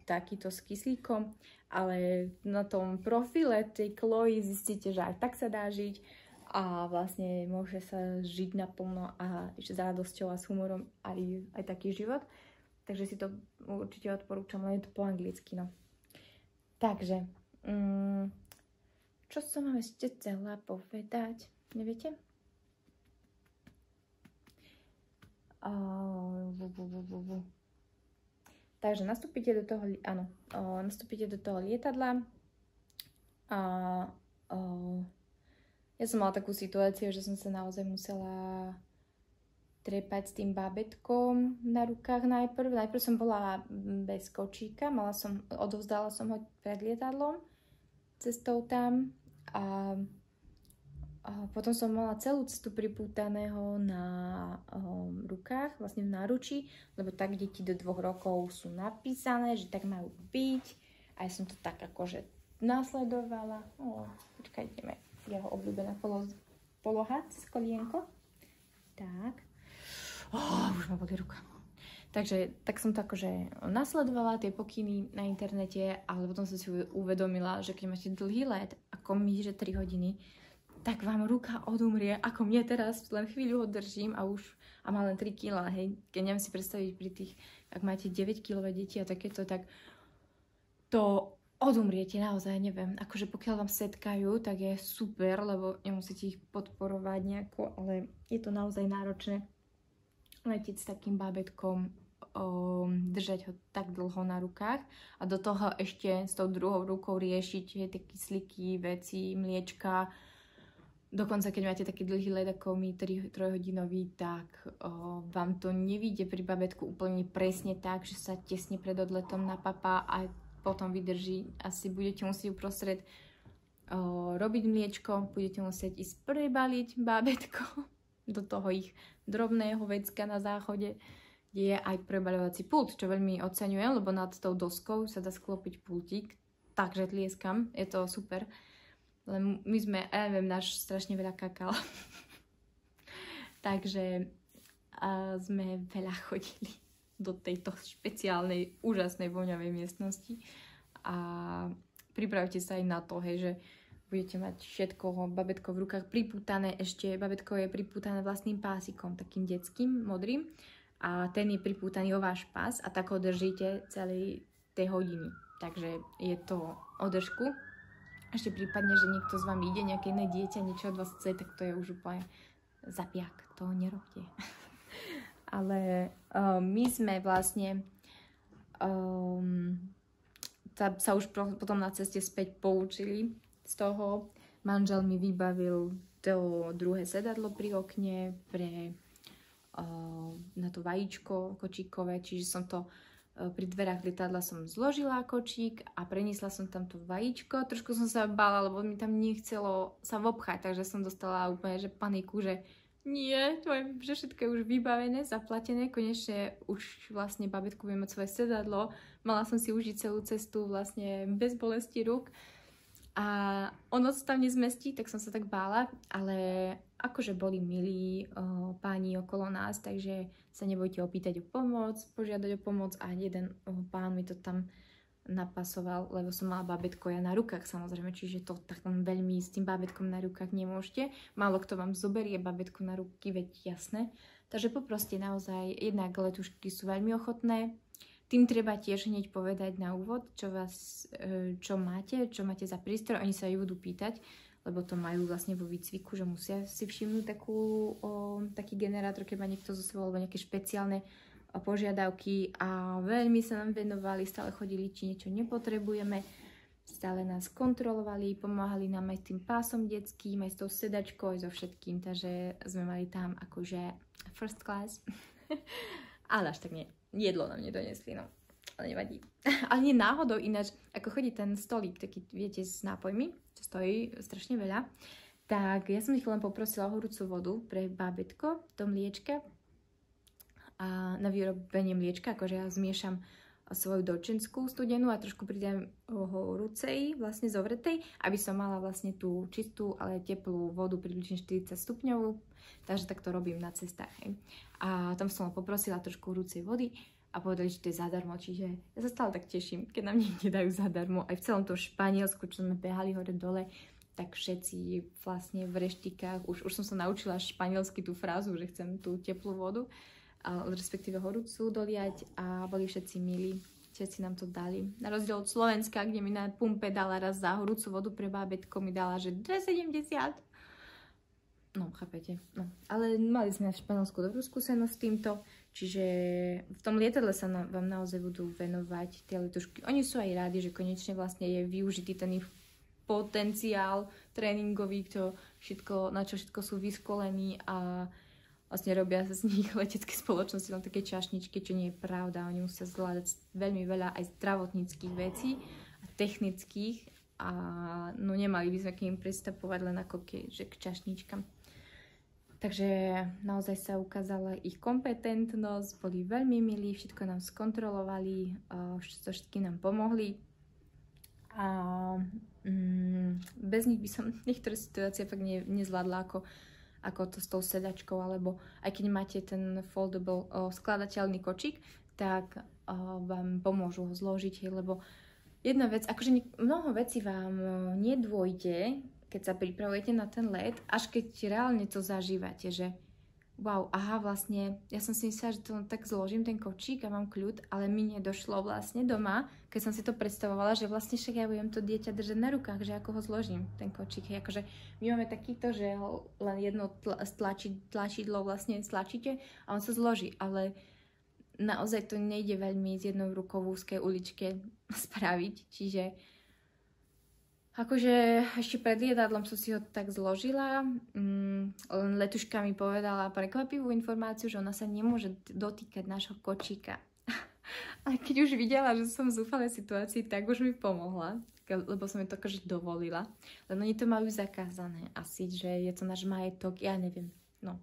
takýto s kyslíkom, ale na tom profile tej Chloe zistíte, že aj tak sa dá žiť a vlastne môže sa žiť naplno a ešte s radosťou a s humorom aj taký život. Takže si to určite odporúčam, len je to po anglicky, no. Takže, Čo som vám ešte chcela povedať? Neviete? Takže nastúpite do toho, áno, nastúpite do toho lietadla a ja som mala takú situáciu, že som sa naozaj musela trepať s tým bábätkom na rukách najprv. Najprv som bola bez kočíka, odovzdala som ho pred lietadlom cestou tam a potom som mala celú cestu pripútaného na rukách, vlastne v náručí, lebo tak deti do 2 rokov sú napísané, že tak majú byť. A ja som to tak akože nasledovala. Počkajte, ideme. Jeho obľúbená poloha cez kolienko. Tak. Už ma boli ruka. Takže tak som to akože nasledovala tie pokyny na internete, ale potom som si uvedomila, že keď máte dlhý let, ako my, že 3 hodiny, tak vám ruka odumrie, ako mne teraz, len chvíľu ho držím a má len 3 kg, hej. Keď neviem si predstaviť pri tých, ak máte 9-kilové deti a takéto, tak to odumriete naozaj, neviem. Akože pokiaľ vám setkajú, tak je super, lebo nemusíte ich podporovať nejako, ale je to naozaj náročné letieť s takým bábätkom, držať ho tak dlho na rukách a do toho ešte s tou druhou rukou riešiť tie kyslíky, veci, mliečka. Dokonca, keď máte taký dlhý let ako my, 3-hodinový, tak vám to nevíde pri babetku úplne presne tak, že sa tesne pred odletom napapá a potom vydrží. Asi budete musieť uprostred robiť mliečko, budete musieť ísť prebaliť bábätko do toho ich drobného vecka na záchode, kde je aj prebaľovací pult, čo veľmi oceňujem, lebo nad tou doskou sa dá sklopiť pultík, takže tlieskam, je to super. Len my sme, ja neviem, náš strašne veľa kakal. Takže sme veľa chodili do tejto špeciálnej, úžasnej voňavej miestnosti. A pripravte sa aj na to, hej, že budete mať všetko, babetko v rukách pripútané, ešte babetko je pripútané vlastným pásikom, takým detským, modrým. A ten je pripútaný o váš pás a tak ho držíte celej tej hodiny. Takže je to o držku. Ešte prípadne, že niekto z vami ide, nejaké iné dieťa, niečo od vás chce, tak to je už úplne zapiak, to nerobte. Ale my sme vlastne sa už potom na ceste späť poučili z toho. Manžel mi vybavil to druhé sedadlo pri okne na to vajíčko kočíkové, čiže som to pri dverách lietadla som zložila kočík a preniesla som tam to vajíčko. Trošku som sa bála, lebo mi tam nechcelo sa vopchať, takže som dostala úplne že paniku, že nie, že všetko je už vybavené, zaplatené. Konečne už vlastne babetku bude mať svoje sedadlo. Mala som si užiť celú cestu vlastne bez bolesti rúk. A ono sa tam nezmestí, tak som sa tak bála, ale akože boli milí páni okolo nás, takže sa nebojte opýtať o pomoc, požiadať o pomoc a jeden pán mi to tam napasoval, lebo som mala bábätko ja na rukách samozrejme, čiže to tak veľmi s tým bábätkom na rukách nemôžete. Málo kto vám zoberie bábätko na ruky, veď jasné. Takže poproste naozaj, jednak letušky sú veľmi ochotné. Tým treba tiež hneď povedať na úvod, čo máte za prístroj. Oni sa ju budú pýtať, lebo to majú vlastne vo výcviku, že musia si všimnúť taký generátor, keď má niekto zo sebou, alebo nejaké špeciálne požiadavky a veľmi sa nám venovali, stále chodili, či niečo nepotrebujeme, stále nás kontrolovali, pomáhali nám aj s tým pásom detským, aj s tou sedačkou, aj so všetkým, takže sme mali tam akože first class, ale až tak nie. Jedlo nám nedonesli, no. Ale nevadí. Ale nie náhodou ináč, ako chodí ten stolík, taký, viete, s nápojmi, čo stojí strašne veľa, tak ja som ich len poprosila horúcu vodu pre bábätko, to mliečka a na vyrobenie mliečka, akože ja zmiešam svoju dočenskú studenú a trošku pridám horúcej, vlastne zovretej, aby som mala vlastne tú čistú, ale teplú vodu, približne 40 stupňovú. Takže tak to robím na cestách. Hej. A tam som poprosila trošku horúcej vody a povedali, že to je zadarmo. Čiže ja sa stále tak teším, keď nám niekde dajú zadarmo. Aj v celom tom Španielsku, čo sme behali hore-dole, tak všetci vlastne v reštikách, už som sa naučila španielsky tú frázu, že chcem tú teplú vodu, respektíve horúcu doliať a boli všetci milí. všetci nám to dali. Na rozdiel od Slovenska, kde mi na pumpe dala raz za horúcu vodu pre bábätko, mi dala, že 2,70. No, chápete. No. Ale mali sme v Španielsku dobrú skúsenosť s týmto, čiže v tom lietadle sa vám naozaj budú venovať tie letušky. Oni sú aj rádi, že konečne vlastne je využitý ten ich potenciál tréningový, na čo všetko sú vyškolení a vlastne robia z nich letecké spoločnosti na také čašničky, čo nie je pravda. Oni musia zvládať veľmi veľa aj zdravotníckých vecí a technických a no nemali by sme k ním pristupovať len ako že k čašničkám. Takže naozaj sa ukázala ich kompetentnosť, boli veľmi milí, všetko nám skontrolovali, všetkým nám pomohli. A bez nich by som niektoré situácie fakt nezvládla ako to s tou sedačkou, alebo aj keď máte ten foldable skladateľný kočík, tak vám pomôžu ho zložiť, lebo jedna vec, akože mnoho vecí vám nedôjde, keď sa pripravujete na ten let, až keď reálne to zažívate, že wow, aha, vlastne, ja som si myslela, že to tak zložím ten kočík a mám kľud, ale mi nedošlo vlastne doma, keď som si to predstavovala, že vlastne však ja budem to dieťa držať na rukách, že ako ho zložím, ten kočík. Akože my máme takýto, že len jedno tlačidlo vlastne stlačíte a on sa zloží, ale naozaj to nejde veľmi s jednou rukou v úzkej uličke spraviť, čiže akože ešte pred lietadlom som si ho tak zložila, len letuška mi povedala prekvapivú informáciu, že ona sa nemôže dotýkať nášho kočíka. Ale keď už videla, že som v zúfalej situácii, tak už mi pomohla, lebo som jej to akože dovolila. Len oni to majú zakázané asi, že je to náš majetok, ja neviem. No,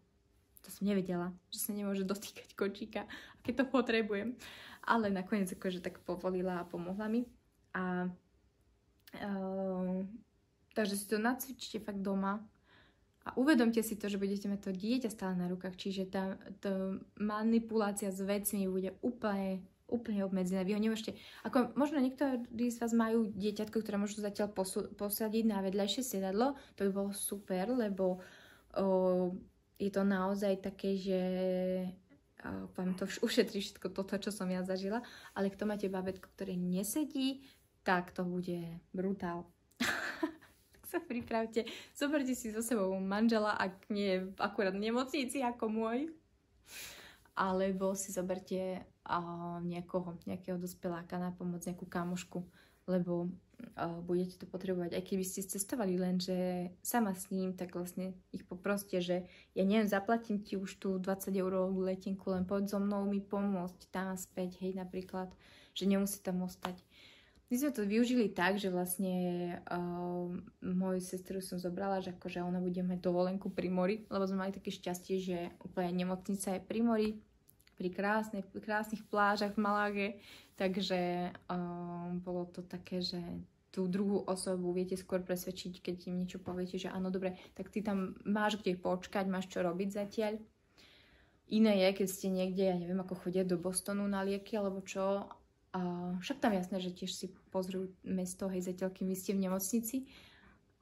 to som nevedela, že sa nemôže dotýkať kočíka, keď to potrebujem. Ale nakoniec akože tak povolila a pomohla mi. Takže si to nacvičte fakt doma a uvedomte si to, že budete mať to dieťa stále na rukách, čiže tá manipulácia s vecmi bude úplne obmedzená. Vy ho nemôžete, ako možno niektorí z vás majú dieťatko, ktoré môžu zatiaľ posadiť na vedľajšie sedadlo, to by bolo super, lebo je to naozaj také, že vám to ušetrí všetko toto, čo som ja zažila, ale kto máte bábätko, ktoré nesedí, tak to bude brutál. Tak sa pripravte. Zoberte si so sebou manžela, ak nie je akurát v nemocnici ako môj. Alebo si zoberte nejakého dospeláka na pomoc, nejakú kamošku, lebo budete to potrebovať. Aj keby ste cestovali, lenže sama s ním, tak vlastne ich poproste, že ja neviem, zaplatím ti už tú 20-eurovú letenku, len poď so mnou mi pomôcť tam a späť, hej, napríklad, že nemusí tam ostať. My sme to využili tak, že vlastne moju sestru som zobrala, že akože ona bude mať dovolenku pri mori, lebo sme mali také šťastie, že úplne nemocnica je pri mori, pri krásnych plážach v Malage, takže bolo to také, že tú druhú osobu viete skôr presvedčiť, keď im niečo poviete, že áno, dobre, tak ty tam máš kde počkať, máš čo robiť zatiaľ. Iné je, keď ste niekde, ja neviem, ako chodia do Bostonu na lieky, alebo čo. Však tam jasné, že tiež si pozrú mesto, hej, zatiaľ, kým vy ste v nemocnici,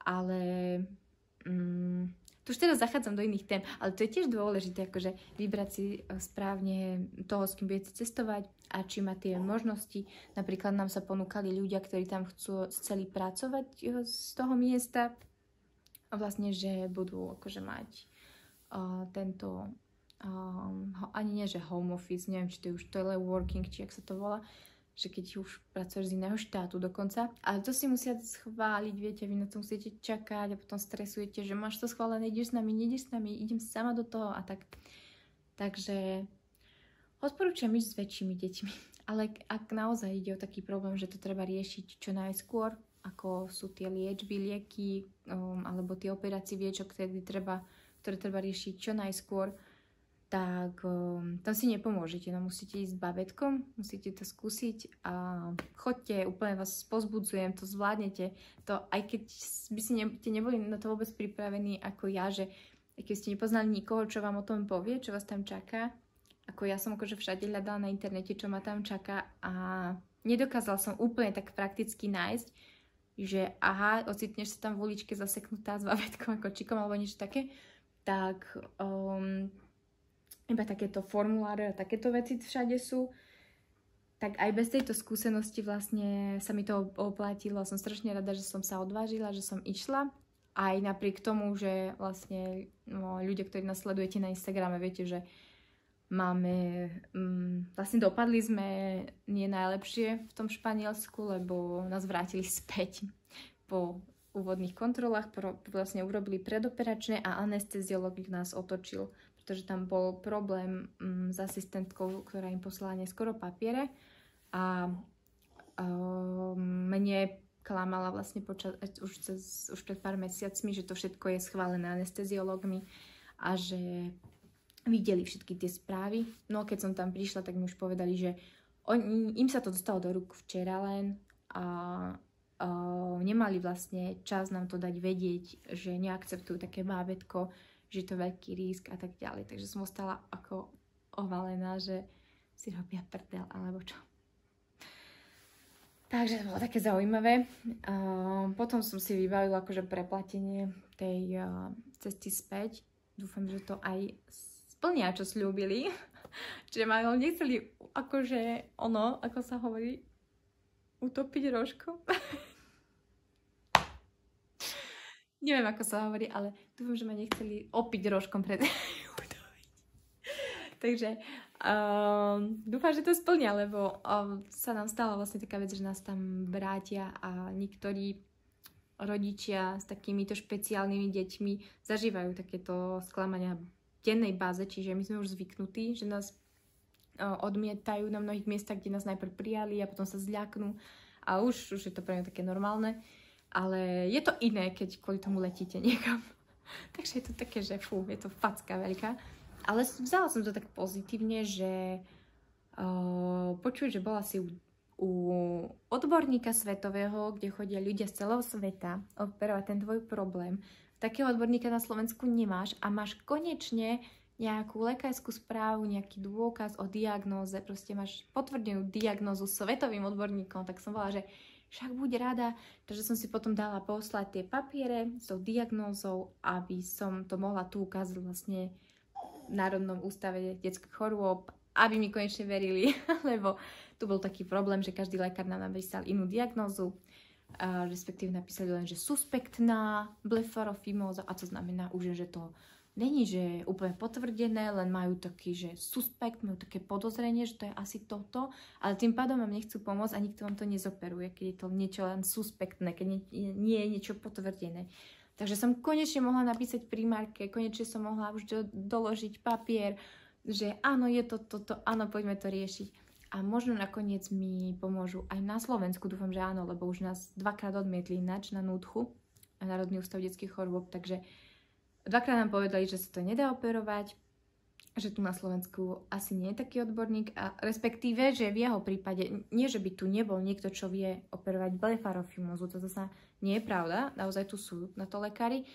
ale tu už teraz zachádzam do iných tém, ale to je tiež dôležité, akože vybrať si správne toho, s kým budete cestovať a či má tie možnosti. Napríklad nám sa ponúkali ľudia, ktorí tam chceli pracovať z toho miesta a vlastne, že budú akože mať tento ani nie, že home office, neviem, či to je už teleworking, či jak sa to volá, že keď už pracuješ z iného štátu dokonca. Ale to si musia schváliť, viete, vy na to musíte čakať a potom stresujete, že máš to schválené, ideš s nami, nejdeš s nami, idem sama do toho a tak. Takže odporúčam ísť s väčšími deťmi. Ale ak naozaj ide o taký problém, že to treba riešiť čo najskôr, ako sú tie liečby, lieky, alebo tie operácie viečok, ktoré treba riešiť čo najskôr, tak tam si nepomôžete, no musíte ísť s babetkom, musíte to skúsiť a choďte, úplne vás pozbudzujem, to zvládnete. To, aj keď by ste neboli na to vôbec pripravení ako ja, že keď ste nepoznali nikoho, čo vám o tom povie, čo vás tam čaká, ako ja som akože všade hľadala na internete, čo ma tam čaká a nedokázala som úplne tak prakticky nájsť, že aha, ocitneš sa tam v uličke zaseknutá s babetkom a kočikom alebo niečo také, tak iba takéto formuláre a takéto veci všade sú. tak aj bez tejto skúsenosti vlastne sa mi to oplatilo. Som strašne rada, že som sa odvážila, že som išla. Aj napriek tomu, že vlastne ľudia, ktorí nás sledujete na Instagrame, viete, že máme, vlastne dopadli sme nie najlepšie v tom Španielsku, lebo nás vrátili späť po úvodných kontrolách, vlastne urobili predoperačné a anesteziolog nás otočil, pretože tam bol problém s asistentkou, ktorá im poslala neskoro papiere a mne klamala vlastne už pred pár mesiacmi, že to všetko je schválené anesteziológmi a že videli všetky tie správy. No keď som tam prišla, tak mi už povedali, že im sa to dostalo do rúk včera len a nemali vlastne čas nám to dať vedieť, že neakceptujú také bábätko, že je to veľký risk a tak ďalej. Takže som ostala ako ovalená, že si robia prdel, alebo čo. Takže to bolo také zaujímavé. Potom som si vybavila akože preplatenie tej cesty späť. Dúfam, že to aj splnia, čo sľúbili. Čiže ma nechceli akože ako sa hovorí, utopiť rožkom. Neviem, ako sa hovorí, ale dúfam, že ma nechceli opiť rožkom pred utopiť. Takže dúfam, že to splnia, lebo sa nám stala vlastne taká vec, že nás tam bratia a niektorí rodičia s takýmito špeciálnymi deťmi zažívajú takéto sklamania v dennej báze, čiže my sme už zvyknutí, že nás odmietajú na mnohých miestach, kde nás najprv prijali a potom sa zľaknú a už je to pre mňa také normálne, ale je to iné, keď kvôli tomu letíte niekam. Takže je to také, že je to facka veľká. Ale vzala som to tak pozitívne, že počuť, že bola si u odborníka svetového, kde chodia ľudia z celého sveta operovať ten tvoj problém. Takého odborníka na Slovensku nemáš a máš konečne nejakú lekárskú správu, nejaký dôkaz o diagnóze, proste máš potvrdenú diagnózu svetovým odborníkom, tak som bola, že však buď rada, takže som si potom dala poslať tie papiere s tou diagnózou, aby som to mohla tu ukázať vlastne v Národnom ústave detských chorôb, aby mi konečne verili, lebo tu bol taký problém, že každý lekár nám napísal inú diagnózu, respektíve napísali len, že suspektná blefarofimóza, a to znamená už, že to není, že úplne potvrdené, len majú taký, že suspekt, majú také podozrenie, že to je asi toto, ale tým pádom vám nechcú pomôcť a nikto vám to nezoperuje, keď je to niečo len suspektné, keď nie je niečo potvrdené. Takže som konečne mohla napísať primárke, konečne som mohla už doložiť papier, že áno, je to toto, áno, poďme to riešiť. A možno nakoniec mi pomôžu aj na Slovensku, dúfam, že áno, lebo už nás dvakrát odmietli ináč na núdchu, Národný ústav detských chorôb, takže dvakrát nám povedali, že sa to nedá operovať, že tu na Slovensku asi nie je taký odborník, a respektíve, že v jeho prípade, nie že by tu nebol niekto, čo vie operovať blefarofimózu, to zasa nie je pravda, naozaj tu sú na to lekári,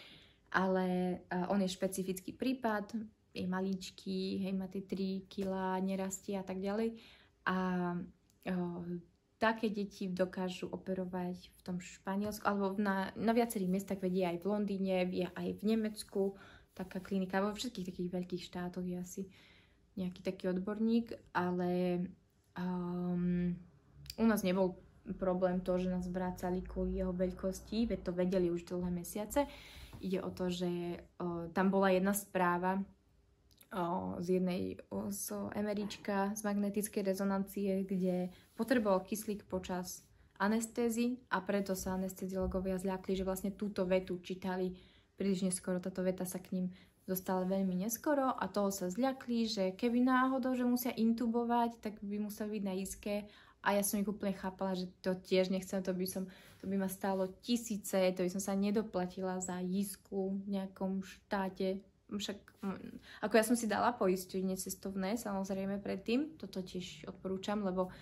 ale on je špecifický prípad, je maličký, hej, má tie 3 kg, nerastie a tak ďalej. A také deti dokážu operovať v tom Španielsku, alebo na viacerých miestach, vedie aj v Londýne, vie aj v Nemecku, taká klinika, vo všetkých takých veľkých štátoch je asi nejaký taký odborník, ale u nás nebol problém to, že nás vrácali kvôli jeho veľkosti, veď to vedeli už dlhé mesiace. Ide o to, že tam bola jedna správa z MRIčka z magnetickej rezonancie, kde potreboval kyslík počas anestézy a preto sa anesteziológovia zľakli, že vlastne túto vetu čítali príliš neskoro. Táto veta sa k ním dostala veľmi neskoro a toho sa zľakli, že keby náhodou, že musia intubovať, tak by museli byť na iske. A ja som ich úplne chápala, že to tiež nechcem, to by ma stálo tisíce, to by som sa nedoplatila za isku v nejakom štáte. Však, ako ja som si dala poistenie cestovné, samozrejme predtým, toto tiež odporúčam, lebo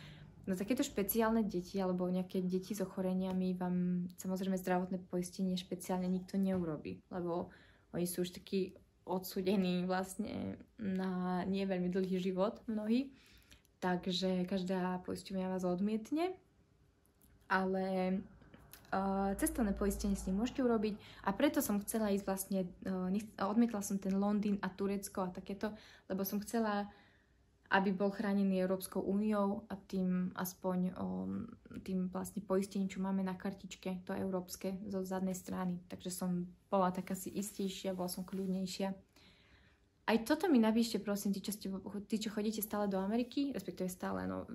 na takéto špeciálne deti alebo nejaké deti s ochoreniami vám samozrejme zdravotné poistenie špeciálne nikto neurobí, lebo oni sú už takí odsúdení vlastne na nie veľmi dlhý život mnohí, takže každá poisťovňa vás odmietne, ale cestovné poistenie s ním môžete urobiť a preto som chcela ísť vlastne, odmietla som ten Londýn a Turecko a takéto, lebo som chcela aby bol chránený Európskou úniou a tým aspoň tým vlastne poistením, čo máme na kartičke, to európske, zo zadnej strany. Takže som bola tak asi istejšia, bola som kľudnejšia. Aj toto mi napíšte, prosím, tí, čo chodíte stále do Ameriky, respektíve stále, no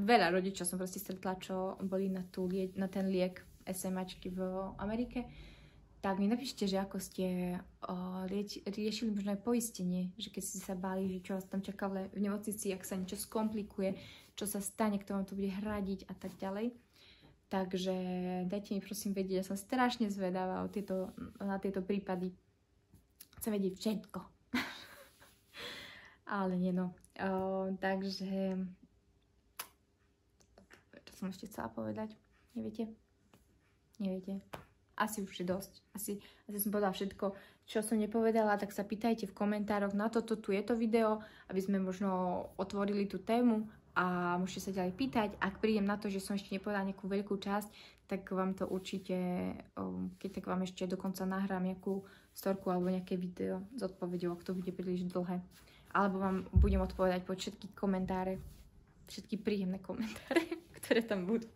veľa rodičov som proste stretla, čo boli na ten liek SMAčky v Amerike, tak mi napíšte, že ako ste riešili možno aj poistenie, že keď ste sa báli, že čo vás tam čaká v nemocnici, ak sa niečo skomplikuje, čo sa stane, kto vám to bude hradiť a tak ďalej. Takže dajte mi prosím vedieť, ja som strašne zvedavá na tieto prípady. Chcem vedieť všetko. Ale nie no. Takže čo som ešte chcela povedať? Neviete? Asi už je dosť. Asi som povedala všetko, čo som nepovedala, tak sa pýtajte v komentároch na toto, tu je to video, aby sme možno otvorili tú tému a môžete sa ďalej pýtať. Ak prídem na to, že som ešte nepovedala nejakú veľkú časť, tak vám to určite, keď tak vám ešte dokonca nahrám nejakú storku alebo nejaké video s odpoveďou, ak to bude príliš dlhé. Alebo vám budem odpovedať po všetky komentáre, všetky príjemné komentáre, ktoré tam budú.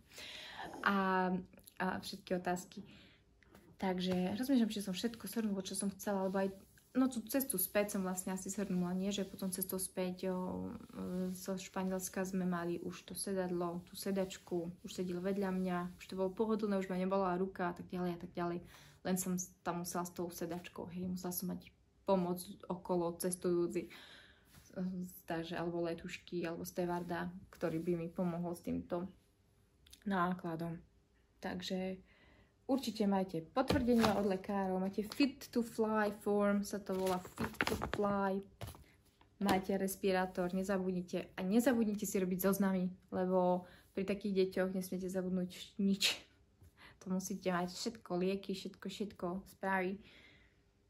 A všetky otázky. Takže rozmýšľam, či som všetko shrnula, čo som chcela, alebo aj no tú cestu späť som vlastne asi shrnula, nie? Že potom cestou späť zo Španielska sme mali už to sedadlo, tú sedačku, už sedel vedľa mňa, už to bolo pohodlné, už ma nebola ruka a tak ďalej a tak ďalej. Len som tam musela s tou sedačkou, hej, musela som mať pomoc okolo cestujúcich, takže alebo letušky, alebo stevarda, ktorý by mi pomohol s týmto nákladom. Takže určite majte potvrdenia od lekárov, máte Fit to Fly form, sa to volá Fit to Fly. Máte respirátor, nezabudnite. A nezabudnite si robiť zoznamy, lebo pri takých deťoch nesmiete zabudnúť nič. To musíte mať všetko, lieky, všetko správy.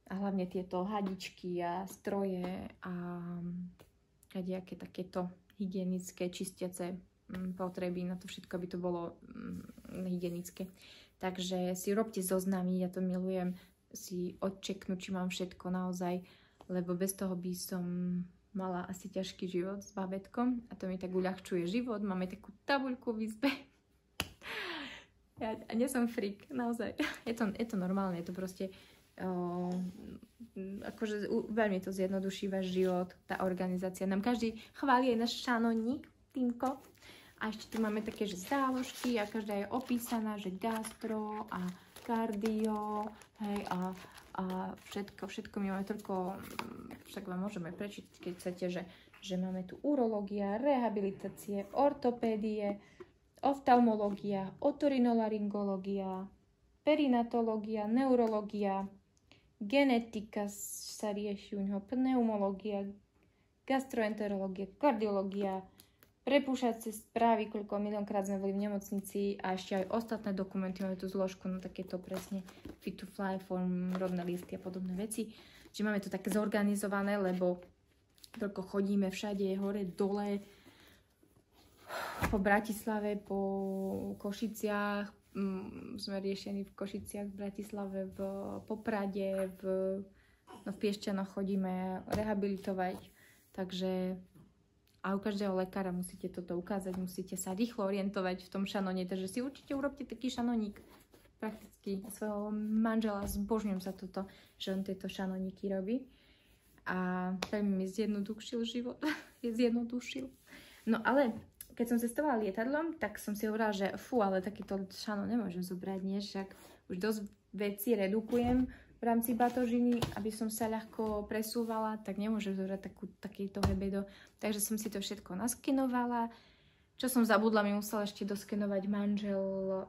A hlavne tieto hadičky a stroje a nejaké takéto hygienické, čistiace potreby, na to všetko, aby to bolo hygienické. Takže si robte zoznamy, ja to milujem, si odčeknúť, či mám všetko naozaj, lebo bez toho by som mala asi ťažký život s bábätkom a to mi tak uľahčuje život. Máme takú tabuľku v izbe. Ja nie som freak, naozaj. Je to normálne, je to proste akože veľmi to zjednoduší váš život, tá organizácia. Nám každý chváli aj náš šanonník, Týmko. A ešte tu máme také, že záložky a každá je opísaná, že gastro a kardio, hej, a všetko my máme toľko, však vám môžeme prečítať, keď chcete, že máme tu urológia, rehabilitácie, ortopédie, oftalmológia, otorinolaryngológia, perinatológia, neurológia, genetika sa rieši u neho, pneumológia, gastroenterológia, kardiológia, prepúšacie správy, koľko miliónkrát sme boli v nemocnici a ešte aj ostatné dokumenty, máme tu zložku, no takéto presne Fit to Fly form, rodné listy a podobné veci. Čiže máme to také zorganizované, lebo toľko chodíme všade, hore, dole, po Bratislave, po Košiciach, sme riešení v Košiciach, v Bratislave, v Poprade, v Piešťanoch chodíme rehabilitovať, takže a u každého lekára musíte toto ukázať, musíte sa rýchlo orientovať v tom šanone, takže si určite urobte taký šanoník. Prakticky svojho manžela zbožňujem za toto, že on tieto šanoníky robí. A veľmi mi zjednodušil život. No ale keď som cestovala lietadlom, tak som si hovorila, že ale takýto šanon nemôžem zobrať, nie? Však už dosť veci redukujem v rámci batožiny, aby som sa ľahko presúvala, tak nemôžem zobrať takýto hebedo. Takže som si to všetko naskenovala. Čo som zabudla, mi musela ešte doskenovať manžel,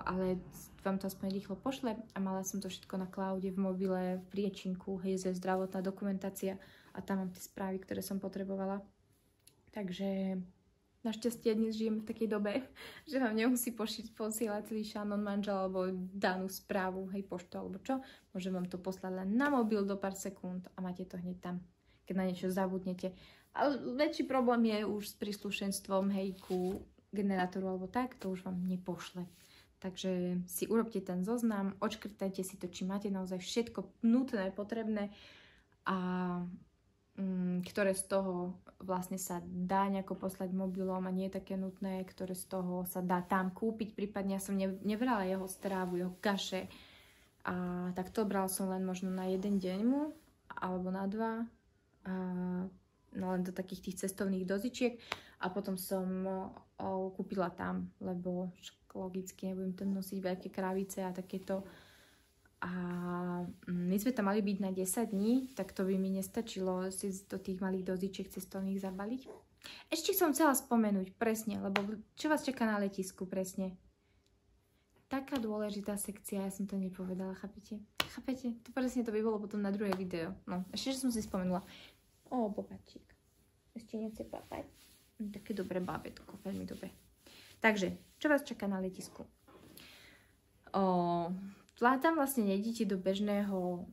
ale vám to aspoň rýchlo pošle. A mala som to všetko na cloude, v mobile, v priečinku, hej, je zdravotná dokumentácia a tam mám tie správy, ktoré som potrebovala. Takže našťastie dnes žijem v takej dobe, že vám nemusí posielať celý šanon manžel alebo danú správu, hej, poštu alebo čo. Môžem vám to poslať len na mobil do pár sekúnd a máte to hneď tam, keď na niečo zabudnete. Ale väčší problém je už s príslušenstvom, hej, ku generátoru alebo tak, to už vám nepošle. Takže si urobte ten zoznam, odškrtajte si to, či máte naozaj všetko nutné, potrebné a ktoré z toho vlastne sa dá nejako poslať mobilom a nie je také nutné, ktoré z toho sa dá tam kúpiť, prípadne ja som nebrala jeho strávu, jeho kaše, a tak to bral som len možno na jeden deň mu, alebo na 2, no len do takých tých cestovných dozičiek, a potom som kúpila tam, lebo logicky nebudem tam nosiť veľké krabice a takéto. A my sme tam mali byť na 10 dní, tak to by mi nestačilo si do tých malých dozičiek cestovných zabaliť. Ešte som chcela spomenúť presne, lebo čo vás čaká na letisku presne? Taká dôležitá sekcia, ja som to nepovedala, chápete? Chápete? To presne to by bolo potom na druhé video. No, ešte, že som si spomenula. Bobačík. Ešte nechce papať. Také dobré bábätko, veľmi dobré. Takže, čo vás čaká na letisku? Tam vlastne nejdete do bežného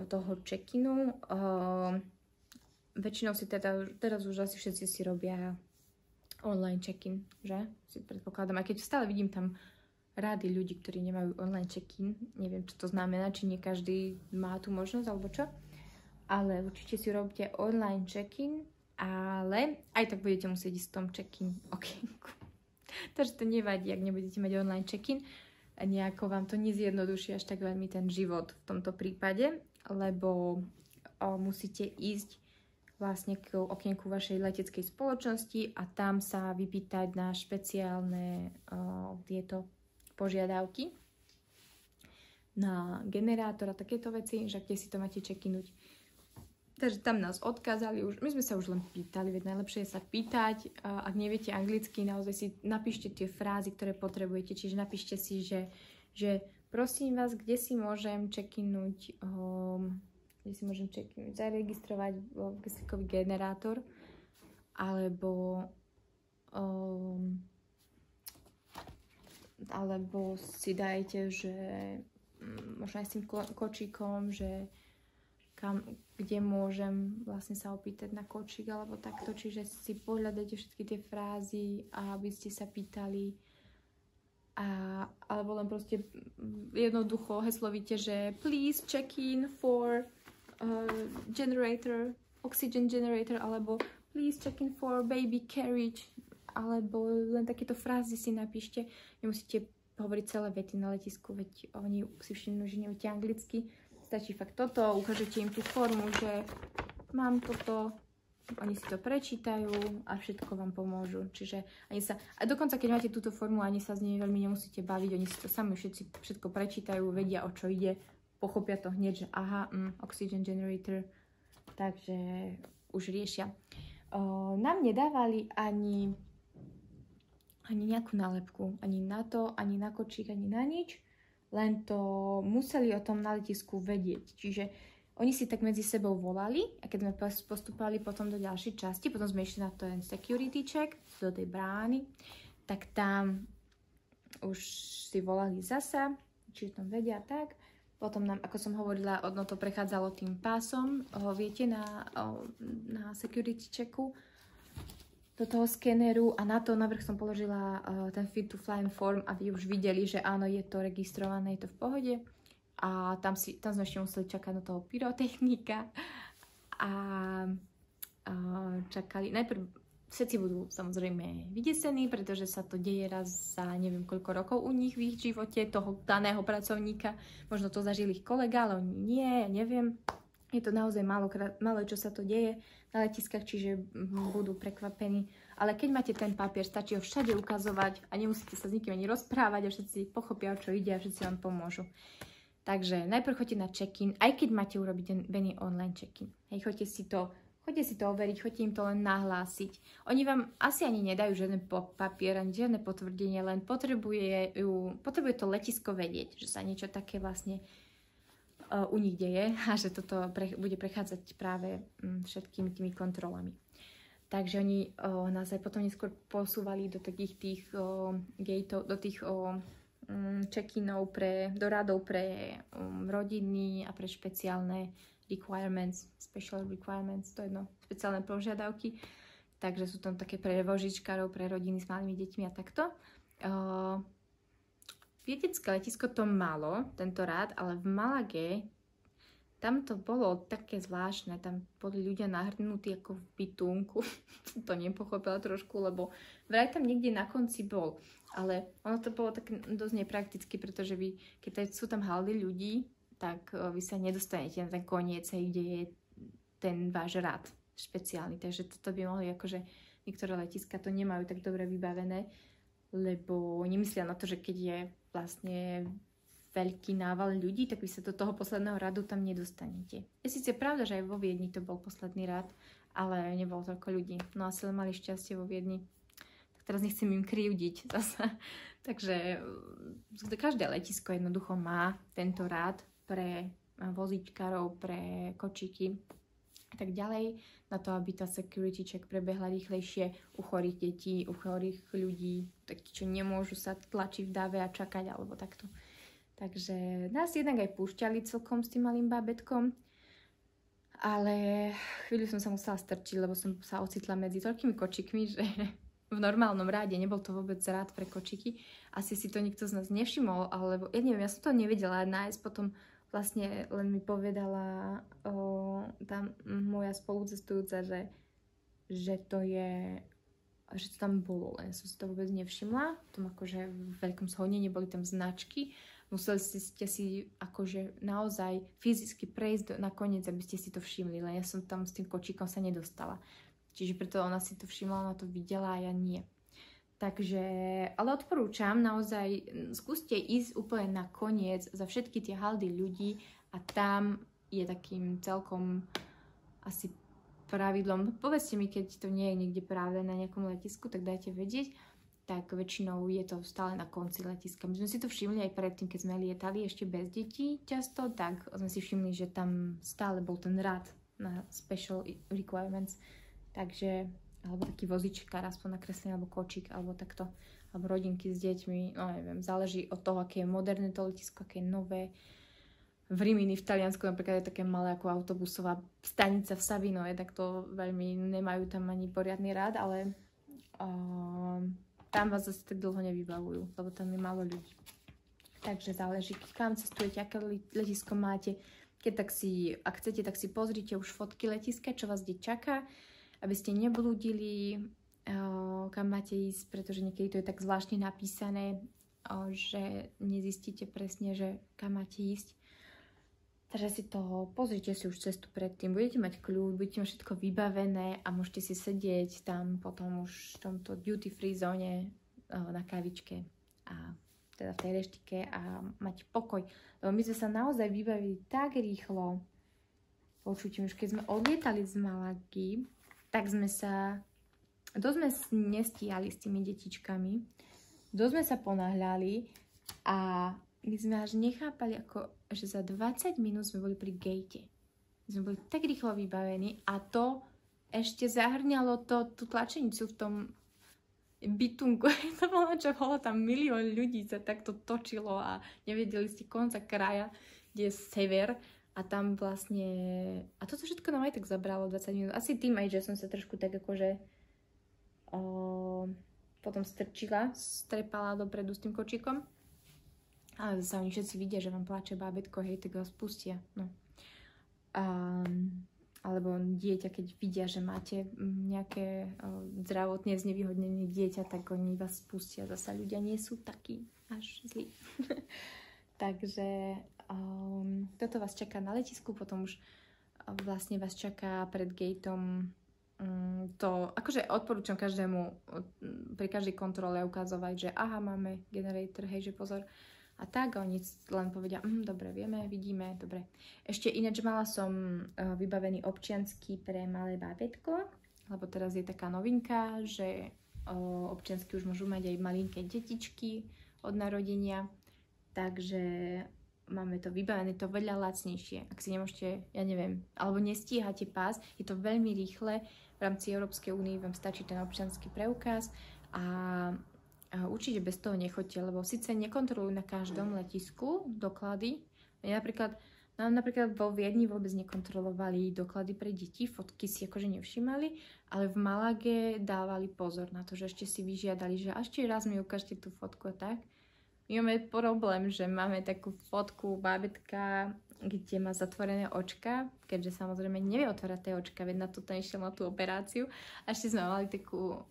toho check-inu. Väčšinou si teraz už asi všetci si robia online check-in, že? Si predpokladám. A keď stále vidím tam rády ľudí, ktorí nemajú online check-in. Neviem, čo to znamená, či nie každý má tú možnosť, alebo čo. Ale určite si robíte online check-in, ale aj tak budete musieť ísť v tom check-in okienku. Takže to nevadí, ak nebudete mať online check-in. Nejako vám to nezjednoduší až tak veľmi ten život v tomto prípade, lebo musíte ísť vlastne k okienku vašej leteckej spoločnosti a tam sa vypýtať na špeciálne tieto požiadavky na generátor a takéto veci, že kde si to máte check-inúť. Takže tam nás odkázali už, my sme sa už len pýtali, veď najlepšie je sa pýtať, ak neviete anglicky, naozaj si napíšte tie frázy, ktoré potrebujete, čiže napíšte si, že prosím vás, kde si môžem check-inúť, zaregistrovať kyslíkový generátor, alebo si dajte, že možno aj s tým kočíkom, že kde môžem vlastne sa opýtať na kočík alebo takto, čiže si pohľadajte všetky tie frázy, aby ste sa pýtali, alebo len proste jednoducho heslovíte, že please check in for generator, oxygen generator, alebo please check in for baby carriage, alebo len takéto frázy si napíšte. Nemusíte hovoriť celé vety na letisku, veď oni si všimnú, že neviete anglicky. Stačí fakt toto, ukážete im tú formu, že mám toto, oni si to prečítajú a všetko vám pomôžu. Čiže ani sa, a dokonca keď máte túto formu, ani sa z nej veľmi nemusíte baviť, oni si to sami všetko prečítajú, vedia, o čo ide, pochopia to hneď, že aha, oxygen generator, takže už riešia. Nám nedávali ani nejakú nálepku, ani na to, ani na kočík, ani na nič. Len to museli o tom na letisku vedieť. Čiže oni si tak medzi sebou volali a keď sme postúpali potom do ďalšej časti, potom sme išli na ten security check do tej brány, tak tam už si volali zasa, či tam vedia tak. Potom nám, ako som hovorila, ono to prechádzalo tým pásom, viete, na security checku do toho skeneru a na to navrch som položila ten fit to fly form, aby už videli, že áno, je to registrované, je to v pohode. A tam sme ešte museli čakať na toho pyrotechnika a čakali. Najprv všetci budú samozrejme vydesení, pretože sa to deje raz za neviem koľko rokov u nich v ich živote, toho daného pracovníka. Možno to zažil ich kolega, ale oni nie, neviem. Je to naozaj málo, čo sa to deje na letiskách, čiže budú prekvapení. Ale keď máte ten papier, stačí ho všade ukazovať a nemusíte sa s nikým ani rozprávať a všetci pochopia, o čo ide a všetci vám pomôžu. Takže najprv choďte na check-in, aj keď máte urobiť ten Benny online check-in. Hej, choďte si to overiť, choďte im to len nahlásiť. Oni vám asi ani nedajú žiadny papier, ani žiadne potvrdenie, len potrebuje to letisko vedieť, že sa niečo také vlastne u nich deje a že toto bude prechádzať práve všetkými tými kontrolami. Takže oni nás aj potom neskôr posúvali do takých tých gateov, do tých check-inov do radov pre rodiny a pre špeciálne requirements, special requirements, to je jedno, špeciálne požiadavky. Takže sú tam také pre vožičkárov, pre rodiny s malými deťmi a takto. Vietecké letisko to malo, tento rád, ale v Malage tam to bolo také zvláštne, tam boli ľudia nahrnutí ako v bytunku. To nepochopila trošku, lebo vraj tam niekde na konci bol. Ale ono to bolo tak dosť neprakticky, pretože vy, keď sú tam haldy ľudí, tak vy sa nedostanete na ten koniec, kde je ten váš rad špeciálny. Takže toto by mohli, akože niektoré letiska to nemajú tak dobre vybavené, lebo nemyslia na to, že keď je vlastne veľký nával ľudí, tak vy sa do toho posledného radu tam nedostanete. Je síce pravda, že aj vo Viedni to bol posledný rad, ale nebolo toľko ľudí. No asi len mali šťastie vo Viedni. Tak teraz nechcem im krivdiť zasa. Takže každé letisko jednoducho má tento rad pre vozíčkarov, pre kočíky a tak ďalej, na to, aby tá security check prebehla rýchlejšie u chorých detí, u chorých ľudí, takí, čo nemôžu sa tlačiť v dáve a čakať, alebo takto. Takže nás jednak aj púšťali celkom s tým malým bábätkom, ale chvíľu som sa musela strčiť, lebo som sa ocitla medzi toľkými kočikmi, že v normálnom ráde nebol to vôbec rád pre kočiky. Asi si to nikto z nás nevšimol, alebo ja neviem, ja som to nevedela nájsť, potom vlastne len mi povedala tam moja spolucestujúca, že to tam bolo, len som si to vôbec nevšimla. V tom akože v veľkom zhone neboli tam značky. Museli ste si akože naozaj fyzicky prejsť nakoniec, aby ste si to všimli, len ja som tam s tým kočíkom sa nedostala. Čiže preto ona si to všimla, ona to videla a ja nie. Takže, ale odporúčam, naozaj skúste ísť úplne na koniec za všetky tie haldy ľudí a tam je takým celkom asi pravidlom. Povedzte mi, keď to nie je niekde práve na nejakom letisku, tak dajte vedieť. Tak väčšinou je to stále na konci letiska. My sme si to všimli aj predtým, keď sme lietali ešte bez detí často, tak sme si všimli, že tam stále bol ten rad na special requirements. Takže, alebo taký vozičkár, aspoň nakreslený, alebo kočík, alebo takto, alebo rodinky s deťmi, no neviem, záleží od toho, aké je moderné to letisko, aké je nové. V Rimini v Taliansku napríklad je také malé ako autobusová stanica v Savinoe, tak to veľmi nemajú tam ani poriadny rad, ale tam vás zase tak dlho nevybavujú, lebo tam je málo ľudí. Takže záleží, kam cestujete, aké letisko máte. Ak chcete, tak si pozrite už fotky letiska, čo vás kde čaká, aby ste neblúdili, kam máte ísť, pretože niekedy to je tak zvláštne napísané, že nezistíte presne, že kam máte ísť. Takže si to pozrite si už cestu predtým, budete mať kľud, budete mať všetko vybavené a môžete si sedieť tam potom už v tomto duty free zóne na kávičke a teda v tej reštike a mať pokoj. Lebo my sme sa naozaj vybavili tak rýchlo. Počujte, už keď sme odlietali z Malagy, tak sme sa dosť sme nestíhali s tými detičkami, dosť sme sa ponáhľali a my sme až nechápali, že za 20 minút sme boli pri gate. My sme boli tak rýchlo vybavení a to ešte zahrňalo tú tlačenicu v tom bytunku. To bolo tam milión ľudí, sa takto točilo a nevedeli ste konca kraja, kde je sever. A tam vlastne... A toto všetko nám aj tak zabralo 20 minút. Asi tým aj, že som sa trošku tak akože potom strepala dopredu s tým kočíkom. Ale zase oni všetci vidia, že vám pláče bábätko, hej, tak vás pustia. No. Alebo dieťa, keď vidia, že máte nejaké zdravotne znevýhodnené dieťa, tak oni vás pustia. Zasa ľudia nie sú takí až zlí. Takže toto vás čaká na letisku, potom už vlastne vás čaká pred gateom to, akože odporúčam každému pri každej kontrole ukazovať, že aha, máme generator, hej, že pozor. A tak, a oni len povedia, dobre, vieme, vidíme, dobre. Ešte ináč mala som vybavený občiansky pre malé bábätko, lebo teraz je taká novinka, že občiansky už môžu mať aj malinké detičky od narodenia, takže máme to vybavené, to veľa lacnejšie. Ak si nemôžete, ja neviem, alebo nestíhate pás, je to veľmi rýchle, v rámci Európskej únie vám stačí ten občiansky preukaz a určite bez toho nechoďte, lebo síce nekontrolujú na každom letisku doklady. Napríklad vo Viedni vôbec nekontrolovali doklady pre deti, fotky si akože nevšimali, ale v Malage dávali pozor na to, že ešte si vyžiadali, že ešte raz mi ukážte tú fotku a tak. My máme problém, že máme takú fotku bábätka kde má zatvorené očka, keďže samozrejme nevie otvárať tie očka, veď na to ten išiel na tú operáciu. A ešte sme mali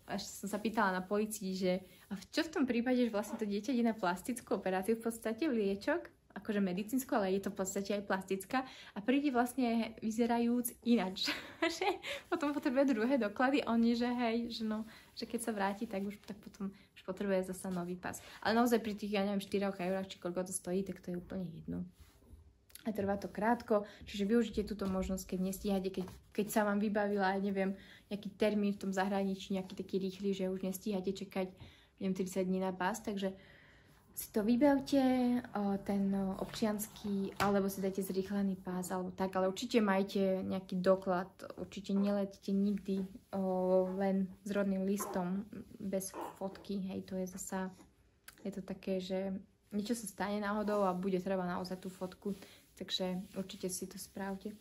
až som sa pýtala na policii, že a čo v tom prípade, že vlastne to dieťa ide na plastickú operáciu, v podstate liečok, akože medicínsku, ale je to v podstate aj plastická a príde vlastne vyzerajúc inač. Že potom potrebuje druhé doklady, oni, že hej, že no, že keď sa vráti, tak potom už potrebuje zasa nový pas. Ale naozaj pri tých, ja neviem, 4 eurách, či koľko to stojí, tak to je úplne jedno. A trvá to krátko, čiže využite túto možnosť, keď nestíhate, keď sa vám vybavila, ja neviem, nejaký termín v tom zahraničí, nejaký taký rýchly, že už nestíhate čakať, neviem, 30 dní na pas, takže si to vybavte, ten občiansky, alebo si dajte zrýchlený pás, alebo tak, ale určite majte nejaký doklad, určite neletite nikdy len s rodným listom, bez fotky, hej, to je zasa, je to také, že niečo sa stane náhodou a bude treba naozaj tú fotku, takže určite si to správte.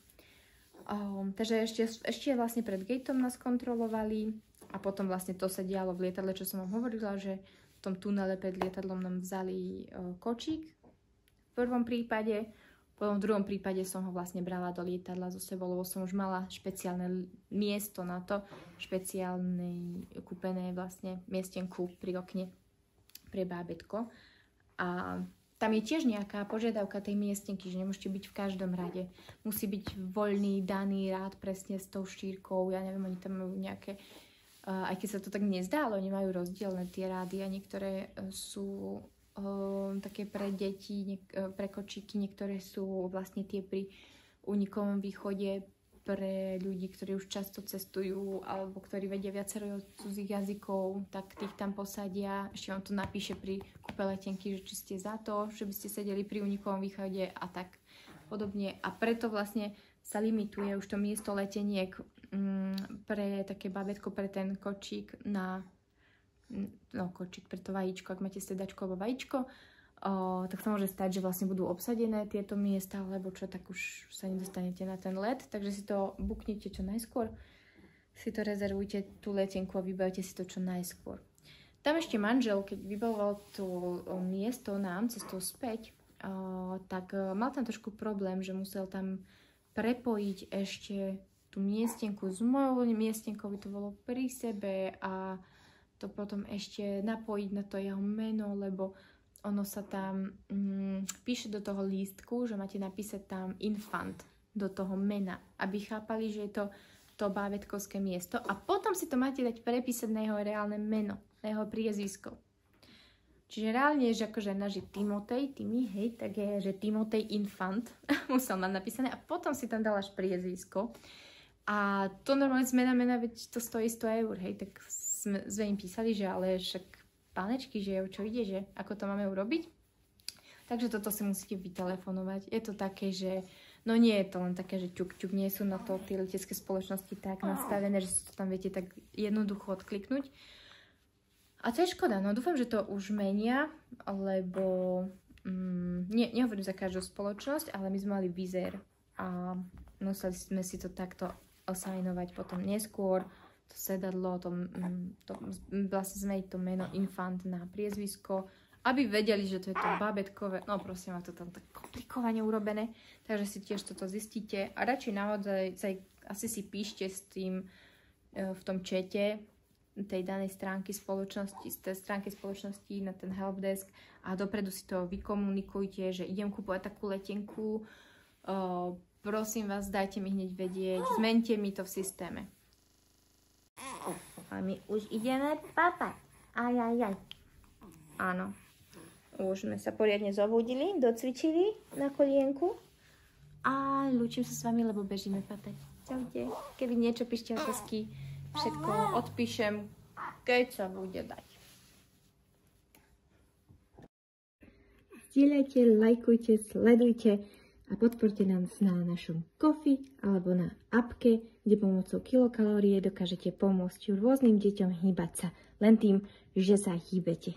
Takže ešte vlastne pred gateom nás kontrolovali a potom vlastne to sa dialo v lietadle, čo som vám hovorila, že v tom tunele pred lietadlom nám vzali kočík v prvom prípade, potom v druhom prípade som ho vlastne brala do lietadla so sebou, lebo som už mala špeciálne miesto na to, špeciálne kúpené vlastne miestenku pri okne pre bábätko. A tam je tiež nejaká požiadavka tej miestenky, že nemôžete byť v každom rade. Musí byť voľný, daný rád presne s tou šírkou, ja neviem, oni tam majú nejaké aj keď sa to tak nezdá, ale oni majú rozdielne tie rády a niektoré sú také pre deti, pre kočíky, niektoré sú vlastne tie pri únikovom východe pre ľudí, ktorí už často cestujú alebo ktorí vedia viacero cudzích jazykov, tak tých tam posadia. Ešte vám to napíše pri kúpe letenky, že či ste za to, že by ste sedeli pri únikovom východe a tak podobne. A preto vlastne sa limituje už to miesto leteniek pre také babetko, pre ten kočík kočík pre to vajíčko, ak máte sedačko alebo vajíčko, tak sa môže stať, že vlastne budú obsadené tieto miesta, alebo čo, tak už sa nedostanete na ten let, takže si to buknite čo najskôr, si to rezervujte tú letenku a vybavte si to čo najskôr. Tam ešte manžel, keď vybavoval to miesto nám cestou späť, tak mal tam trošku problém, že musel tam prepojiť ešte tú miestenku s mojou miestenkou, to bolo pri sebe a to potom ešte napojiť na to jeho meno, lebo ono sa tam píše do toho lístku, že máte napísať tam infant do toho mena, aby chápali, že je to bábätkovské miesto a potom si to máte dať prepísať na jeho reálne meno, na jeho priezvisko. Čiže reálne je, že ako žena, že Timmy, hej, tak je, že Timotej Infant musel mať napísané a potom si tam dala až priezvisko. A to normálne zmena mena, veď to stojí 100 eur, hej, tak sme im písali, že ale však pánečky, že o čo ide, že ako to máme urobiť. Takže toto si musíte vytelefonovať. Je to také, že no nie je to len také, že ťuk, nie sú na to tie letecké spoločnosti tak nastavené, že si to tam viete tak jednoducho odkliknúť. A to je škoda, no dúfam, že to už menia, lebo nehovorím za každú spoločnosť, ale my sme mali Wizz Air a museli sme si to takto osajnovať potom neskôr, to sedadlo, vlastne zmeniť to meno Infant na priezvisko, aby vedeli, že to je to bábätkové, no prosím, to tam tak komplikovane urobené, takže si tiež toto zistíte a radšej naozaj asi si píšte s tým v tom čete tej danej stránky spoločnosti, z tej stránky spoločnosti na ten helpdesk a dopredu si to vykomunikujte, že idem kúpovať takú letenku, prosím vás, dajte mi hneď vedieť, zmente mi to v systéme. A my už ideme papať. Aj. Áno. Už sme sa poriadne zobudili, docvičili na kolienku a lúčim sa s vami, lebo bežíme papať. Čaute. Keby niečo píšte otázky, všetko odpíšem, keď sa bude dať. Zdieľajte, lajkujte, sledujte a podporte nás na našom Ko-fi alebo na appke, kde pomocou kilokalórie dokážete pomôcť rôznym deťom hýbať sa len tým, že sa hýbete.